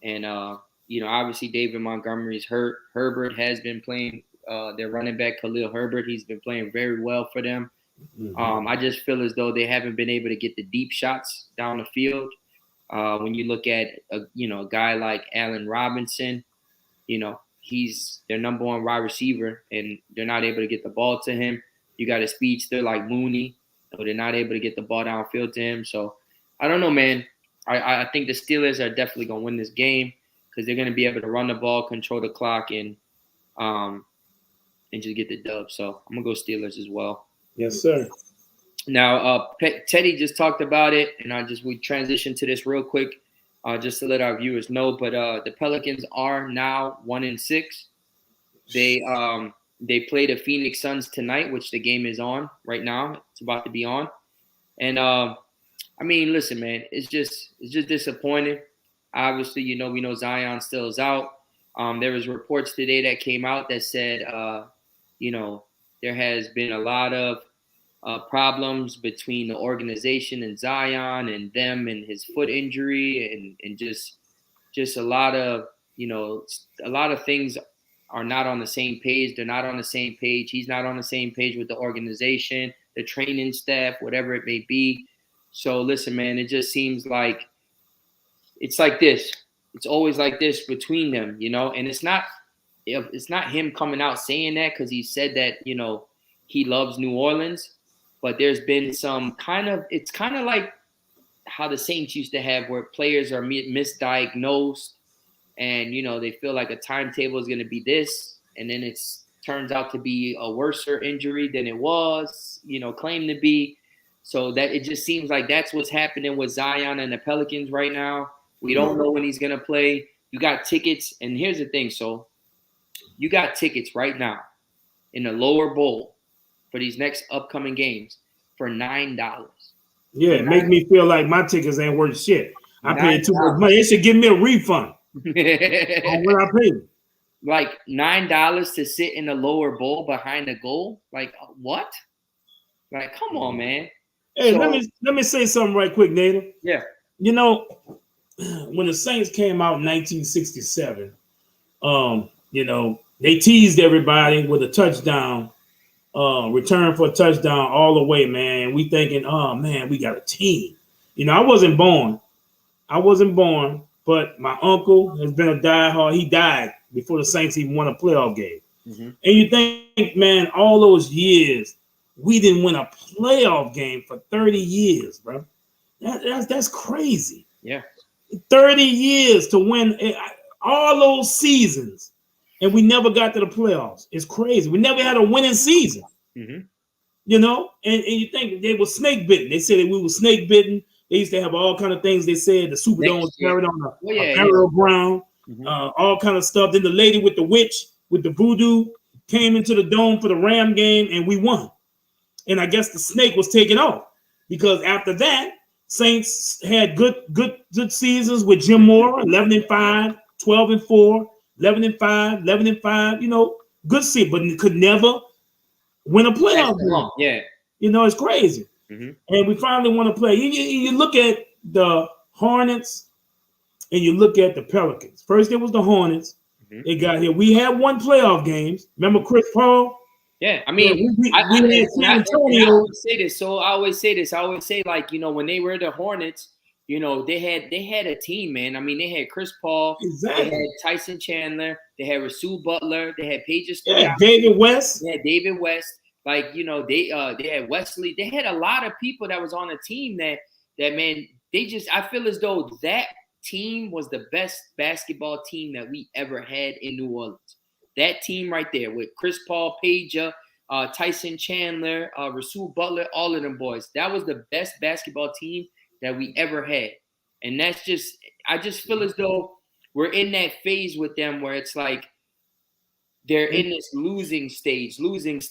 and obviously David Montgomery's hurt. Herbert has been playing. Their running back Khalil Herbert, he's been playing very well for them. Mm-hmm. I just feel as though they haven't been able to get the deep shots down the field. When you look at a guy like Allen Robinson, he's their number 1 wide receiver, and they're not able to get the ball to him. You got a speedster like Mooney, so they're not able to get the ball downfield to him. So I don't know, man. I think the Steelers are definitely gonna win this game because they're gonna be able to run the ball, control the clock, and and just get the dub. So I'm gonna go Steelers as well. Yes, sir. Now, Teddy just talked about it, and we transition to this real quick, just to let our viewers know. But the Pelicans are now 1-6. They play the Phoenix Suns tonight, which the game is on right now. It's about to be on, and I mean, listen, man, it's just disappointing. Obviously, we know Zion still is out. There was reports today that came out that said, there has been a lot of problems between the organization and Zion and them and his foot injury and just a lot of things are not on the same page. They're not on the same page. He's not on the same page with the organization, the training staff, whatever it may be. So listen, man, it just seems like it's like this. It's always like this between them, and it's not him coming out saying that because he said that, he loves New Orleans, but there's been it's kind of like how the Saints used to have where players are misdiagnosed and, they feel like a timetable is going to be this. And then it turns out to be a worser injury than it was, claimed to be. So that it just seems like that's what's happening with Zion and the Pelicans right now. We don't know when he's going to play. You got tickets. And here's the thing. So you got tickets right now in the lower bowl for these next upcoming games for $9. Yeah, make me feel like my tickets ain't worth shit. I paid too much money. They should give me a refund on what I paid. Like $9 to sit in the lower bowl behind the goal? Like what? Like, come on, man. Hey, so, let me say something right quick, Nader. Yeah. When the Saints came out in 1967, they teased everybody with a touchdown, return for a touchdown all the way, man. We thinking, oh man, we got a team. I wasn't born, but my uncle has been a diehard. He died before the Saints even won a playoff game. Mm-hmm. And you think, man, all those years, we didn't win a playoff game for 30 years, bro. That's crazy. Yeah. 30 years to win all those seasons, and we never got to the playoffs. It's crazy. We never had a winning season. Mm-hmm. And you think they were snake bitten. They said that we were snake bitten. They used to have all kind of things. They said the Superdome was carried on a burial ground, all kind of stuff. Then the lady with the witch, with the voodoo, came into the dome for the Ram game, and we won. And I guess the snake was taken off because after that, Saints had good seasons with Jim Moore, 11-5, 12-4, 11-5, 11-5. Good season, but could never win a playoff game. Yeah, it's crazy. Mm-hmm. And we finally want to play. You look at the Hornets and you look at the Pelicans. First, it was the Hornets. Mm-hmm. They got here. We had one playoff games. Remember Chris Paul? Yeah, I mean, I always say this. So I always say, like, when they were the Hornets, they had a team, man. I mean, they had Chris Paul, They had Tyson Chandler, they had Rasul Butler, they had Paige Stoudemire, David West. They had David West. Like, they had Wesley. They had a lot of people that was on the team that man, I feel as though that team was the best basketball team that we ever had in New Orleans. That team right there with Chris Paul, Paige, Tyson Chandler, Rasul Butler, all of them boys. That was the best basketball team that we ever had. And I just feel as though we're in that phase with them where it's like they're in this losing stage, trying to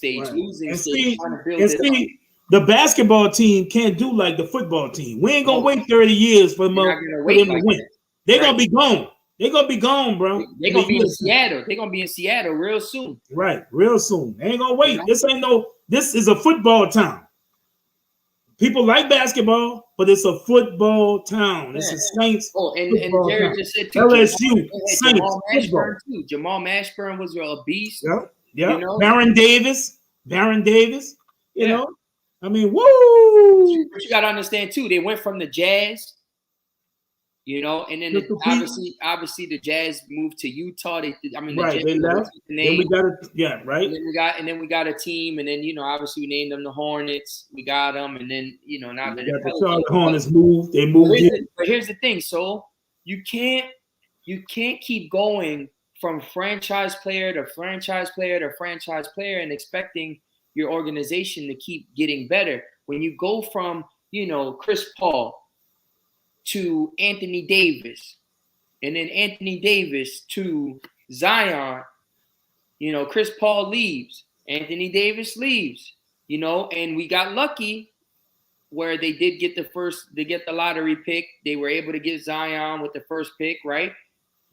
build it up. The basketball team can't do like the football team. We ain't going to wait 30 years for them to win. They're going to be gone. They're going to be gone, bro. They're going to be in Seattle. They're going to be in Seattle real soon. Right, real soon. They ain't going to wait. This is a football town. People like basketball, but it's a football town. This is Saints. Oh, and Jared just said too. LSU, Saints. Jamal Mashburn was a beast. Yeah. Baron Davis. You know? I mean, woo! But you got to understand, too, they went from the Jazz, and then obviously the Jazz moved to Utah. They left. Then we got And then we got a team, and then obviously we named them the Hornets. We got them, and then now the Charlotte Hornets moved. They moved. But here's the thing: so you can't keep going from franchise player to franchise player to franchise player and expecting your organization to keep getting better. When you go from, you know, Chris Paul to Anthony Davis, and then Anthony Davis to Zion, you know, Chris Paul leaves, Anthony Davis leaves, you know, and we got lucky where they did get the lottery pick. They were able to get Zion with the first pick, right?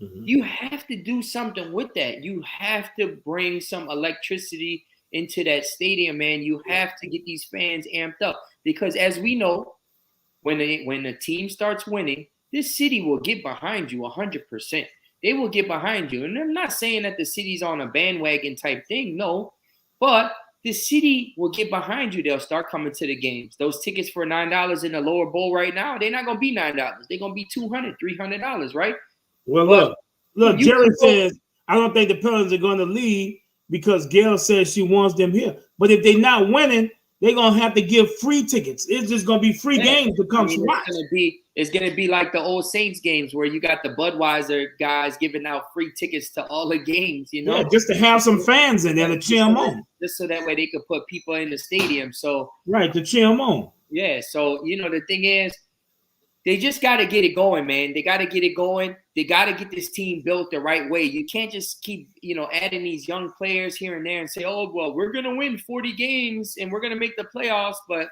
Mm-hmm. You have to do something with that. You have to bring some electricity into that stadium, man. You have to get these fans amped up because, as we know, when the team starts winning, this city will get behind you 100%. They will get behind you. And I'm not saying that the city's on a bandwagon type thing, no. But the city will get behind you. They'll start coming to the games. Those tickets for $9 in the lower bowl right now, they're not going to be $9. They're going to be $200, $300, right? Well, look, Jerry says, I don't think the Pelicans are going to leave because Gail says she wants them here. But if they're not winning, they're going to have to give free tickets. It's just going to be free games to come to watch. It's going to be like the old Saints games where you got the Budweiser guys giving out free tickets to all the games, you know? Yeah, just to have some fans in there to cheer them on. Just so that way they could put people in the stadium. So right, to cheer them on. Yeah, so, you know, the thing is, they just got to get it going, man. They got to get it going. They got to get this team built the right way. You can't just keep, you know, adding these young players here and there and say, oh, well, we're going to win 40 games and we're going to make the playoffs. But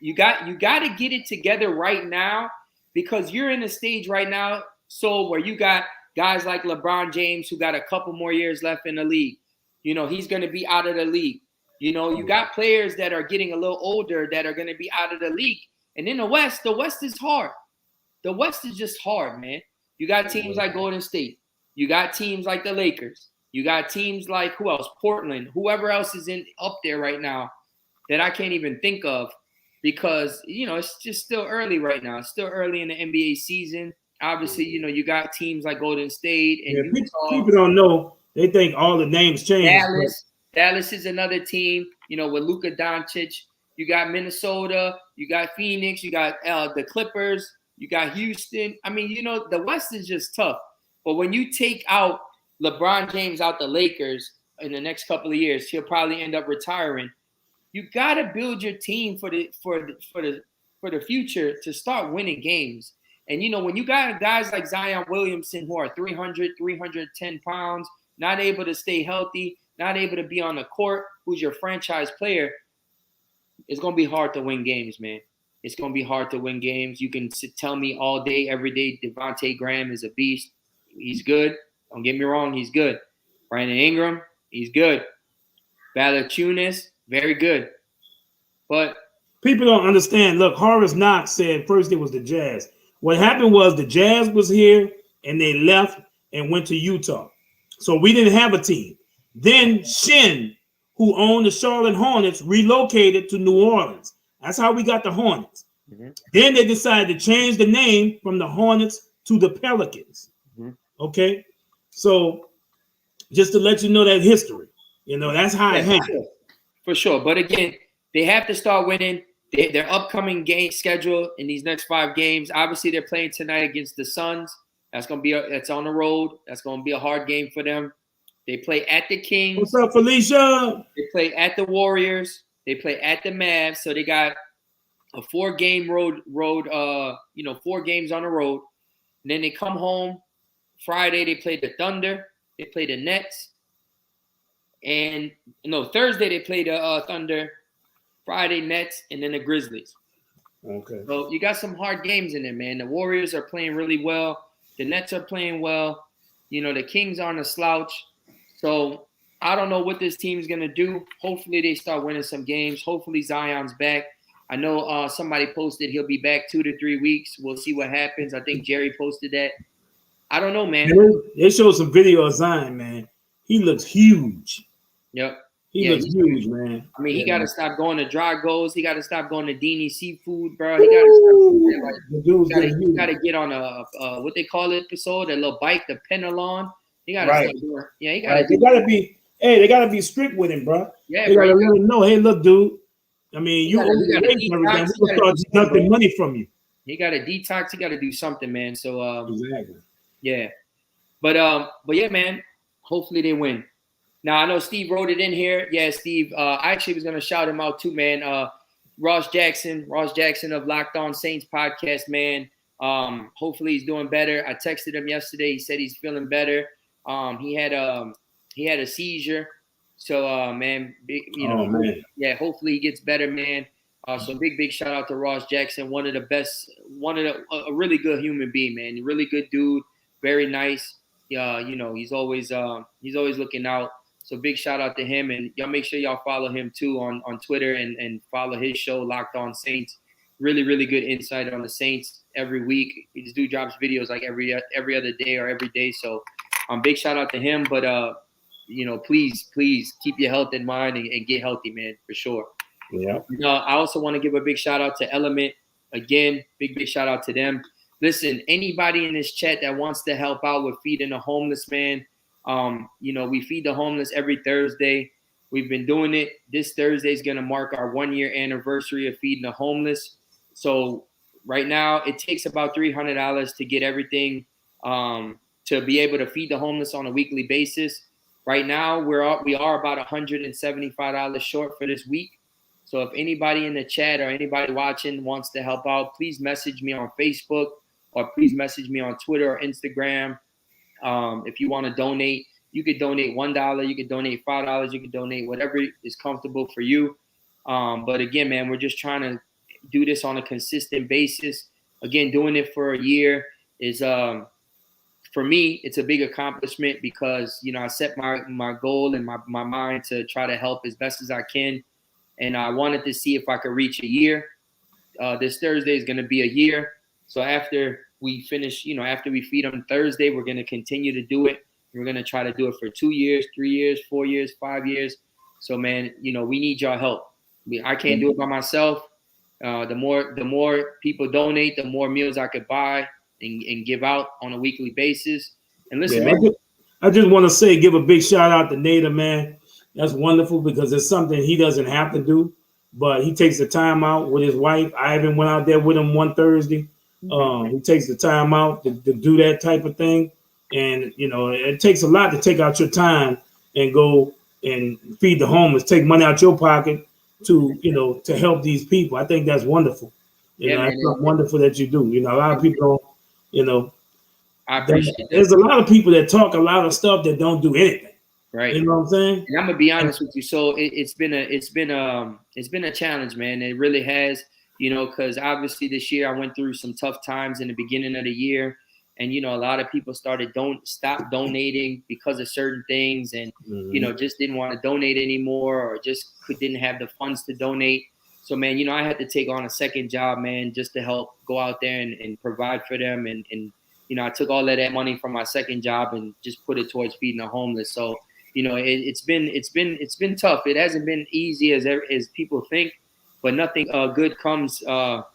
you got to get it together right now because you're in a stage right now, so where you got guys like LeBron James who got a couple more years left in the league. You know, he's going to be out of the league. You know, you got players that are getting a little older that are going to be out of the league. And in the West is hard. The West is just hard, man. You got teams like Golden State. You got teams like the Lakers. You got teams like who else? Portland. Whoever else is up there right now that I can't even think of because, you know, it's just still early right now. It's still early in the NBA season. Obviously, you know, you got teams like Golden State. And people don't know. They think all the names change. Dallas is another team, you know, with Luka Doncic. You got Minnesota, you got Phoenix, you got the Clippers, you got Houston. I mean, you know, the West is just tough. But when you take out LeBron James out the Lakers in the next couple of years, he'll probably end up retiring. You got to build your team for the future to start winning games. And, you know, when you got guys like Zion Williamson who are 300, 310 pounds, not able to stay healthy, not able to be on the court, who's your franchise player, it's going to be hard to win games, man. It's going to be hard to win games. You can tell me all day, every day, Devontae Graham is a beast. He's good. Don't get me wrong. He's good. Brandon Ingram, he's good. Valanciunas, very good. But people don't understand. Look, Horace Knox said first it was the Jazz. What happened was the Jazz was here and they left and went to Utah. So we didn't have a team. Then Shin, who owned the Charlotte Hornets, relocated to New Orleans. That's how we got the Hornets. Mm-hmm. Then they decided to change the name from the Hornets to the Pelicans. Mm-hmm. Okay? So just to let you know that history, you know, that's how it happened. For sure. But again, they have to start winning. Their upcoming game schedule in these next 5 games, obviously they're playing tonight against the Suns. That's that's on the road. That's going to be a hard game for them. They play at the Kings. What's up, Felicia? They play at the Warriors. They play at the Mavs. So they got a 4-game road, 4 games on the road. And then they come home Friday. They play the Thunder. They play the Nets. And Thursday they play the Thunder. Friday Nets, and then the Grizzlies. Okay. So you got some hard games in there, man. The Warriors are playing really well. The Nets are playing well. You know, the Kings aren't a slouch. So I don't know what this team's going to do. Hopefully they start winning some games. Hopefully Zion's back. I know somebody posted he'll be back 2 to 3 weeks. We'll see what happens. I think Jerry posted that. I don't know, man. They showed some video of Zion, man. He looks huge. Yep. He looks huge, man. I mean, he got to stop going to Dry Goals. He got to stop going to Dini Seafood, bro. He got to get on a what they call it episode, a little bike, the Penalon. He got to start doing. Yeah, he got to. They got to be strict with him, bro. Yeah, they got to let him know, hey, look, dude. I mean, we'll start deducting money from you. He got to detox. He got to do something, man. So exactly. Yeah, but yeah, man. hopefully they win. Now I know Steve wrote it in here. Yeah, Steve. I actually was gonna shout him out too, man. Ross Jackson of Locked On Saints podcast, man. Hopefully he's doing better. I texted him yesterday. He said he's feeling better. He had a seizure. So man, yeah. Hopefully he gets better, man. So big shout out to Ross Jackson, a really good human being, man. A really good dude, very nice. He's always looking out. So big shout out to him, and y'all make sure y'all follow him too on Twitter and follow his show Locked On Saints. Really good insight on the Saints every week. This dude drops videos like every other day or every day. So big shout out to him. But please keep your health in mind and get healthy, man, for sure. Yeah. I also want to give a big shout out to Element. Again, big shout out to them. Listen, anybody in this chat that wants to help out with feeding the homeless, man, we feed the homeless every Thursday. We've been doing it. This Thursday is going to mark our 1-year anniversary of feeding the homeless. So right now it takes about $300 to get everything to be able to feed the homeless on a weekly basis. Right now we are about $175 short for this week. So if anybody in the chat or anybody watching wants to help out, please message me on Facebook or please message me on Twitter or Instagram. If you want to donate, you could donate $1, you could donate $5, you could donate whatever is comfortable for you. But again, man, we're just trying to do this on a consistent basis. Again, doing it for a year is, for me, it's a big accomplishment because, I set my goal in my mind to try to help as best as I can. And I wanted to see if I could reach a year. This Thursday is going to be a year. So after we finish, after we feed them Thursday, we're going to continue to do it. We're going to try to do it for 2 years, 3 years, 4 years, 5 years. So, man, we need your help. I can't do it by myself. The more people donate, the more meals I could buy and give out on a weekly basis. And listen, man. I just want to give a big shout out to Nader, man. That's wonderful because it's something he doesn't have to do, but he takes the time out with his wife. I even went out there with him one Thursday. He takes the time out to do that type of thing. And, it takes a lot to take out your time and go and feed the homeless, take money out your pocket to help these people. I think that's wonderful. It's wonderful that you do. A lot of people don't, I appreciate that. There's a lot of people that talk a lot of stuff that don't do anything. Right. You know what I'm saying? And I'm gonna be honest with you. So it's been a challenge, man. It really has, because obviously this year I went through some tough times in the beginning of the year, and a lot of people stop donating because of certain things, and just didn't want to donate anymore, or just didn't have the funds to donate. So, man, I had to take on a second job, man, just to help go out there and provide for them, and I took all of that money from my second job and just put it towards feeding the homeless. So. It's been tough. It hasn't been easy as people think, but nothing good comes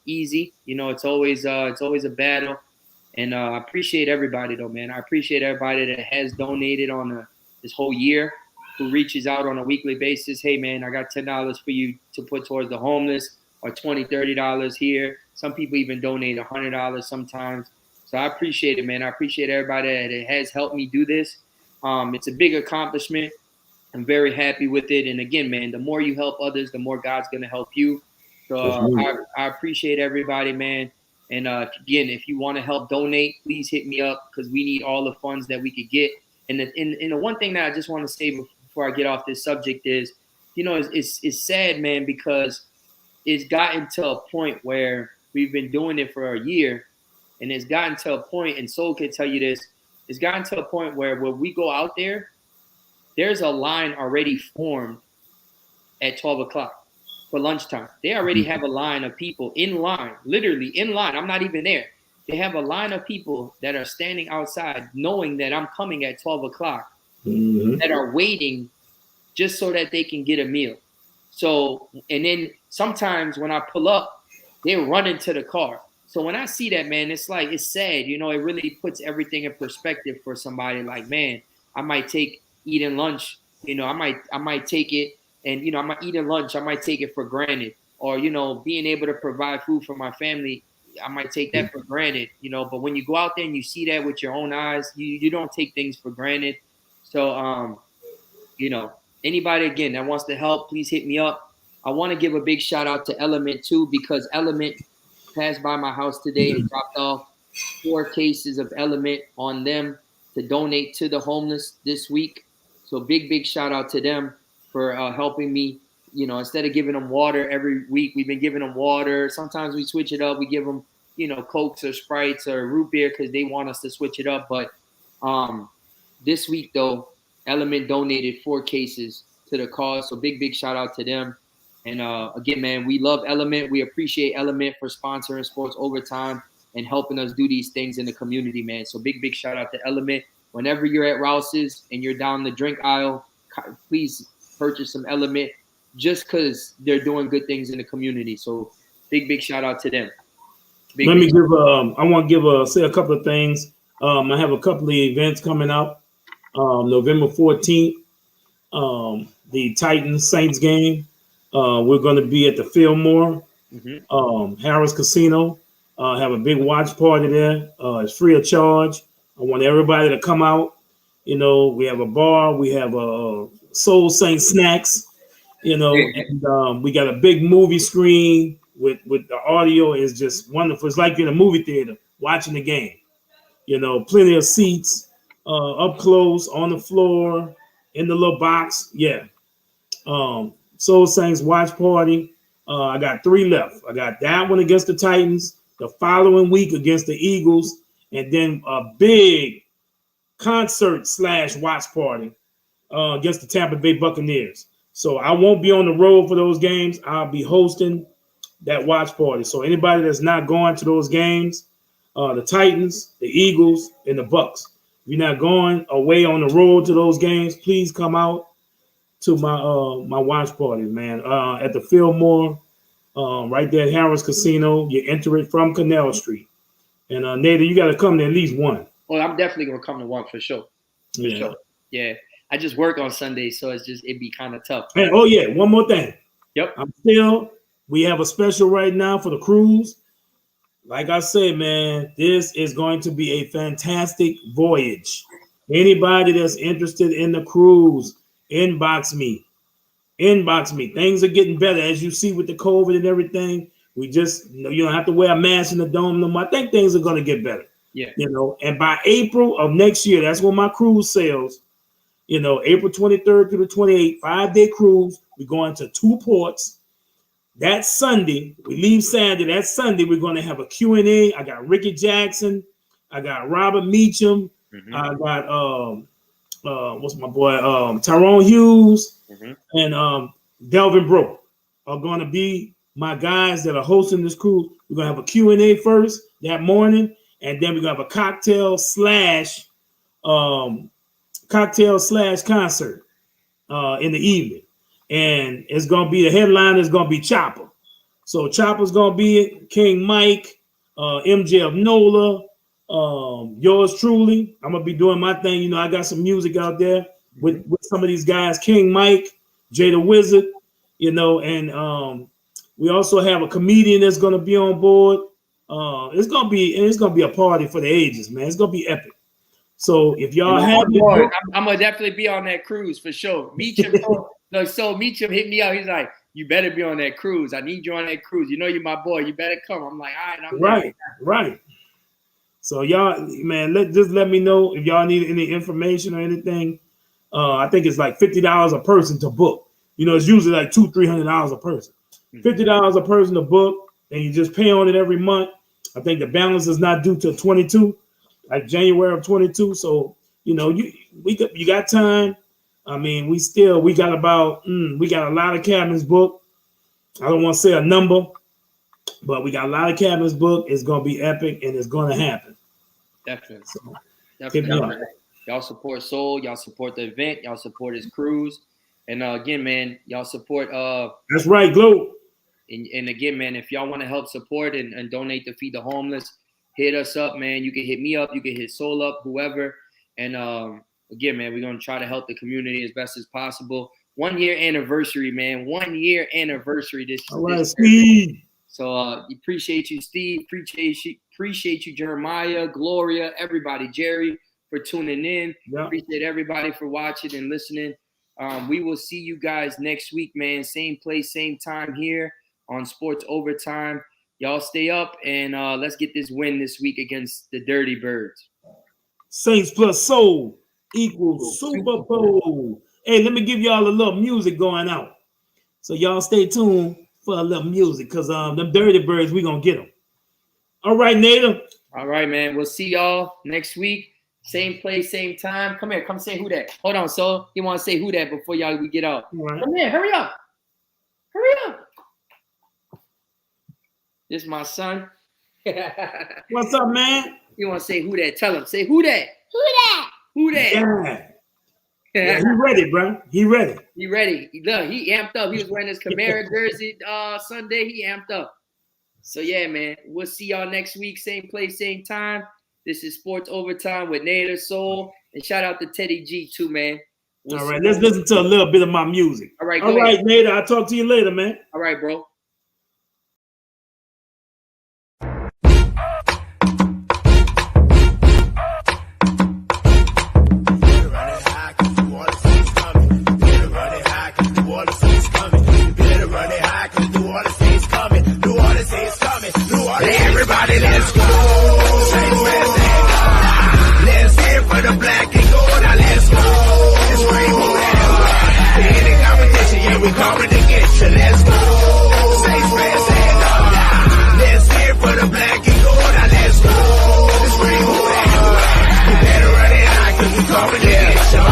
easy. It's always a battle, and I appreciate everybody though, man. I appreciate everybody that has donated on this whole year, who reaches out on a weekly basis. Hey, man, I got $10 for you to put towards the homeless, or $20, $30 here. Some people even donate $100 sometimes. So I appreciate it, man. I appreciate everybody that has helped me do this. It's a big accomplishment. I'm very happy with it. And again, man, the more you help others, the more God's going to help you. So I appreciate everybody, man. And again, if you want to help donate, please hit me up because we need all the funds that we could get. And the one thing that I just want to say before I get off this subject is, it's sad, man, because it's gotten to a point where we've been doing it for a year, and it's gotten to a point, and Soul can tell you this, it's gotten to a point where when we go out there, there's a line already formed at 12 o'clock for lunchtime. They already have a line of people in line, literally in line. I'm not even there. They have a line of people that are standing outside knowing that I'm coming at 12 o'clock that are waiting just so that they can get a meal. So, and then sometimes when I pull up, they run into the car. So when I see that, man, it's like, it's sad. It really puts everything in perspective for somebody. Like, man, I might take eating lunch, I might take it, and, I might eat lunch, I might take it for granted. Or, being able to provide food for my family, I might take that for granted, but when you go out there and you see that with your own eyes, you don't take things for granted. So, you know, anybody again that wants to help, please hit me up. I want to give a big shout out to Element too, because Element passed by my house today and dropped off 4 cases of Element on them to donate to the homeless this week. So big shout out to them for helping me. You know, instead of giving them water every week, we've been giving them water. Sometimes we switch it up. We give them, you know, Cokes or Sprites or root beer because they want us to switch it up. But this week though, Element donated 4 cases to the cause. So big shout out to them. And again, man, we love Element. We appreciate Element for sponsoring Sports Overtime and helping us do these things in the community, man. So big shout out to Element. Whenever you're at Rouse's and you're down the drink aisle, please purchase some Element just because they're doing good things in the community. So big shout out to them. Let me give I want to say a couple of things. I have a couple of events coming up. November 14th, the Titans Saints game. We're going to be at the Fillmore, Harris Casino. Have a big watch party there. It's free of charge. I want everybody to come out. You know, we have a bar. We have Soul Saint snacks. You know, and we got a big movie screen with the audio is just wonderful. It's like you're in a movie theater watching the game. You know, plenty of seats, up close, on the floor, in the little box. Yeah. Soul Saints watch party. I got 3 left. I got that one against the Titans, the following week against the Eagles, and then a big concert / watch party against the Tampa Bay Buccaneers. So I won't be on the road for those games. I'll be hosting that watch party. So anybody that's not going to those games, the Titans, the Eagles, and the Bucks, if you're not going away on the road to those games, please come out to my watch party, man. At the Fillmore, right there at Harris Casino. You enter it from Canal Street. And Nader, you got to come to at least one. Well, I'm definitely gonna come to one for sure. For sure. Yeah. I just work on Sundays, so it'd be kind of tough. And, oh yeah, one more thing. Yep. We have a special right now for the cruise. Like I said, man, this is going to be a fantastic voyage. Anybody that's interested in the cruise, inbox me. Things are getting better, as you see with the COVID and everything. We just, you don't have to wear a mask in the dome no more. I think things are going to get better. Yeah. You know, and by April of next year, that's when my cruise sails. You know, April 23rd through the 28th, 5-day cruise. We're going to 2 ports. That Sunday, we leave Saturday. That Sunday, we're going to have a Q&A. I got Ricky Jackson. I got Robert Meacham. I got, what's my boy? Tyrone Hughes and Delvin Bro are going to be my guys that are hosting this cruise. We're going to have a Q&A first that morning, and then we're going to have a cocktail / concert in the evening. And it's going to be, the headline is going to be Chopper. So Chopper's going to be it, King Mike, MJ of NOLA, yours truly. I'm going to be doing my thing. You know, I got some music out there with some of these guys, King Mike, Jay the Wizard, you know, and we also have a comedian that's going to be on board. It's going to be a party for the ages, man. It's going to be epic. So if y'all have it, I'm gonna definitely be on that cruise for sure. Meacham hit me up. He's like, "You better be on that cruise. I need you on that cruise. You know you're my boy. You better come." I'm like, "All right, I'm right, right." So y'all, man, let me know if y'all need any information or anything. I think it's like $50 a person to book. You know, it's usually like $200-300 a person. $50 a person to book, and you just pay on it every month. I think the balance is not due till 22. Like January of 22. So, you know, you got time. I mean, we got a lot of cabins booked. I don't want to say a number, but we got a lot of cabins booked. It's going to be epic, and it's going to happen. Definitely. So, definitely. Y'all support Soul. Y'all support the event. Y'all support his cruise. And again, man, y'all support. That's right, Globe. And again, man, if y'all want to help support and donate to feed the homeless, hit us up, man. You can hit me up. You can hit Soul up, whoever. And again, man, we're going to try to help the community as best as possible. 1 year anniversary, man. 1 year anniversary this year. All right, Steve. So appreciate you, Steve. Appreciate you, Jeremiah, Gloria, everybody, Jerry, for tuning in. Yeah. Appreciate everybody for watching and listening. We will see you guys next week, man. Same place, same time here on Sports Overtime. Y'all stay up and let's get this win this week against the Dirty Birds. Saints plus soul equals Super Bowl. Hey, let me give y'all a little music going out. So y'all stay tuned for a little music because them Dirty Birds, we going to get them. All right, Nader. All right, man. We'll see y'all next week. Same place, same time. Come here. Come say who that. Hold on, so you want to say who that before y'all we get out. Right. Come here. Hurry up. Hurry up. This is my son. What's up, man? You want to say who that? Tell him. Say who that. Who that? Who that? Yeah. Yeah, he ready, bro. He ready. He ready. Look, he amped up. He was wearing his Camara jersey Sunday. He amped up. So, yeah, man. We'll see y'all next week. Same place, same time. This is Sports Overtime with Nader Soul. And shout out to Teddy G, too, man. All right, let's listen to a little bit of my music. All right, all right, Nader. I'll talk to you later, man. All right, bro. Everybody, let's go. Let's hear for the black and gold. Now let's go. Let's rainbow that. Any competition, yeah, we coming to get you. Let's go. Saints fans and let's hear for the black and gold. Now let's go. Let's rainbow that. You better run it high, cause we coming to get you.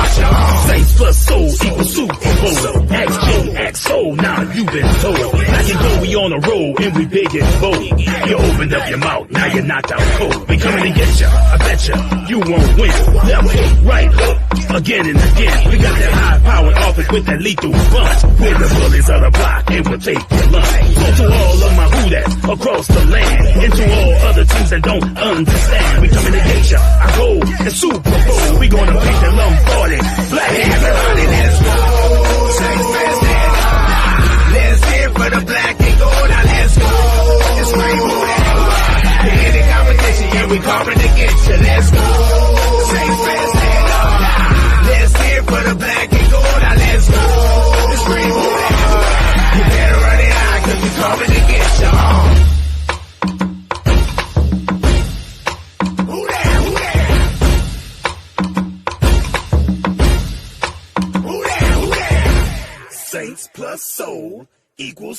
Saints plus soul equals Super Bowl. Ask Joe, ask Soul, now you've been told. Black and gold, we on the road and we big and bold. You opened up your mouth, now you're knocked out cold. We coming to get ya, I bet you won't win. Left hook, right hook, again and again. We got that high-powered offense with that lethal punch. We're the bullies of the block and we'll take your lunch. So to all of my who-that's across the land, and to all other teams that don't understand, we coming to get ya, I go and Super Bowl. We gonna beat the Lombardi, black everybody, let's go. Saints fans stand up. Let's hear for the black and gold. Now let's go. It's rainbow that. Any competition, yeah, we coming to get you. Let's go. Saints fans stand up. Let's hear for the black and gold. Now let's go. It's rainbow that. You better run it high, cause we coming to get you. Who that? Who that? Who that? Who that? Saints plus soul equals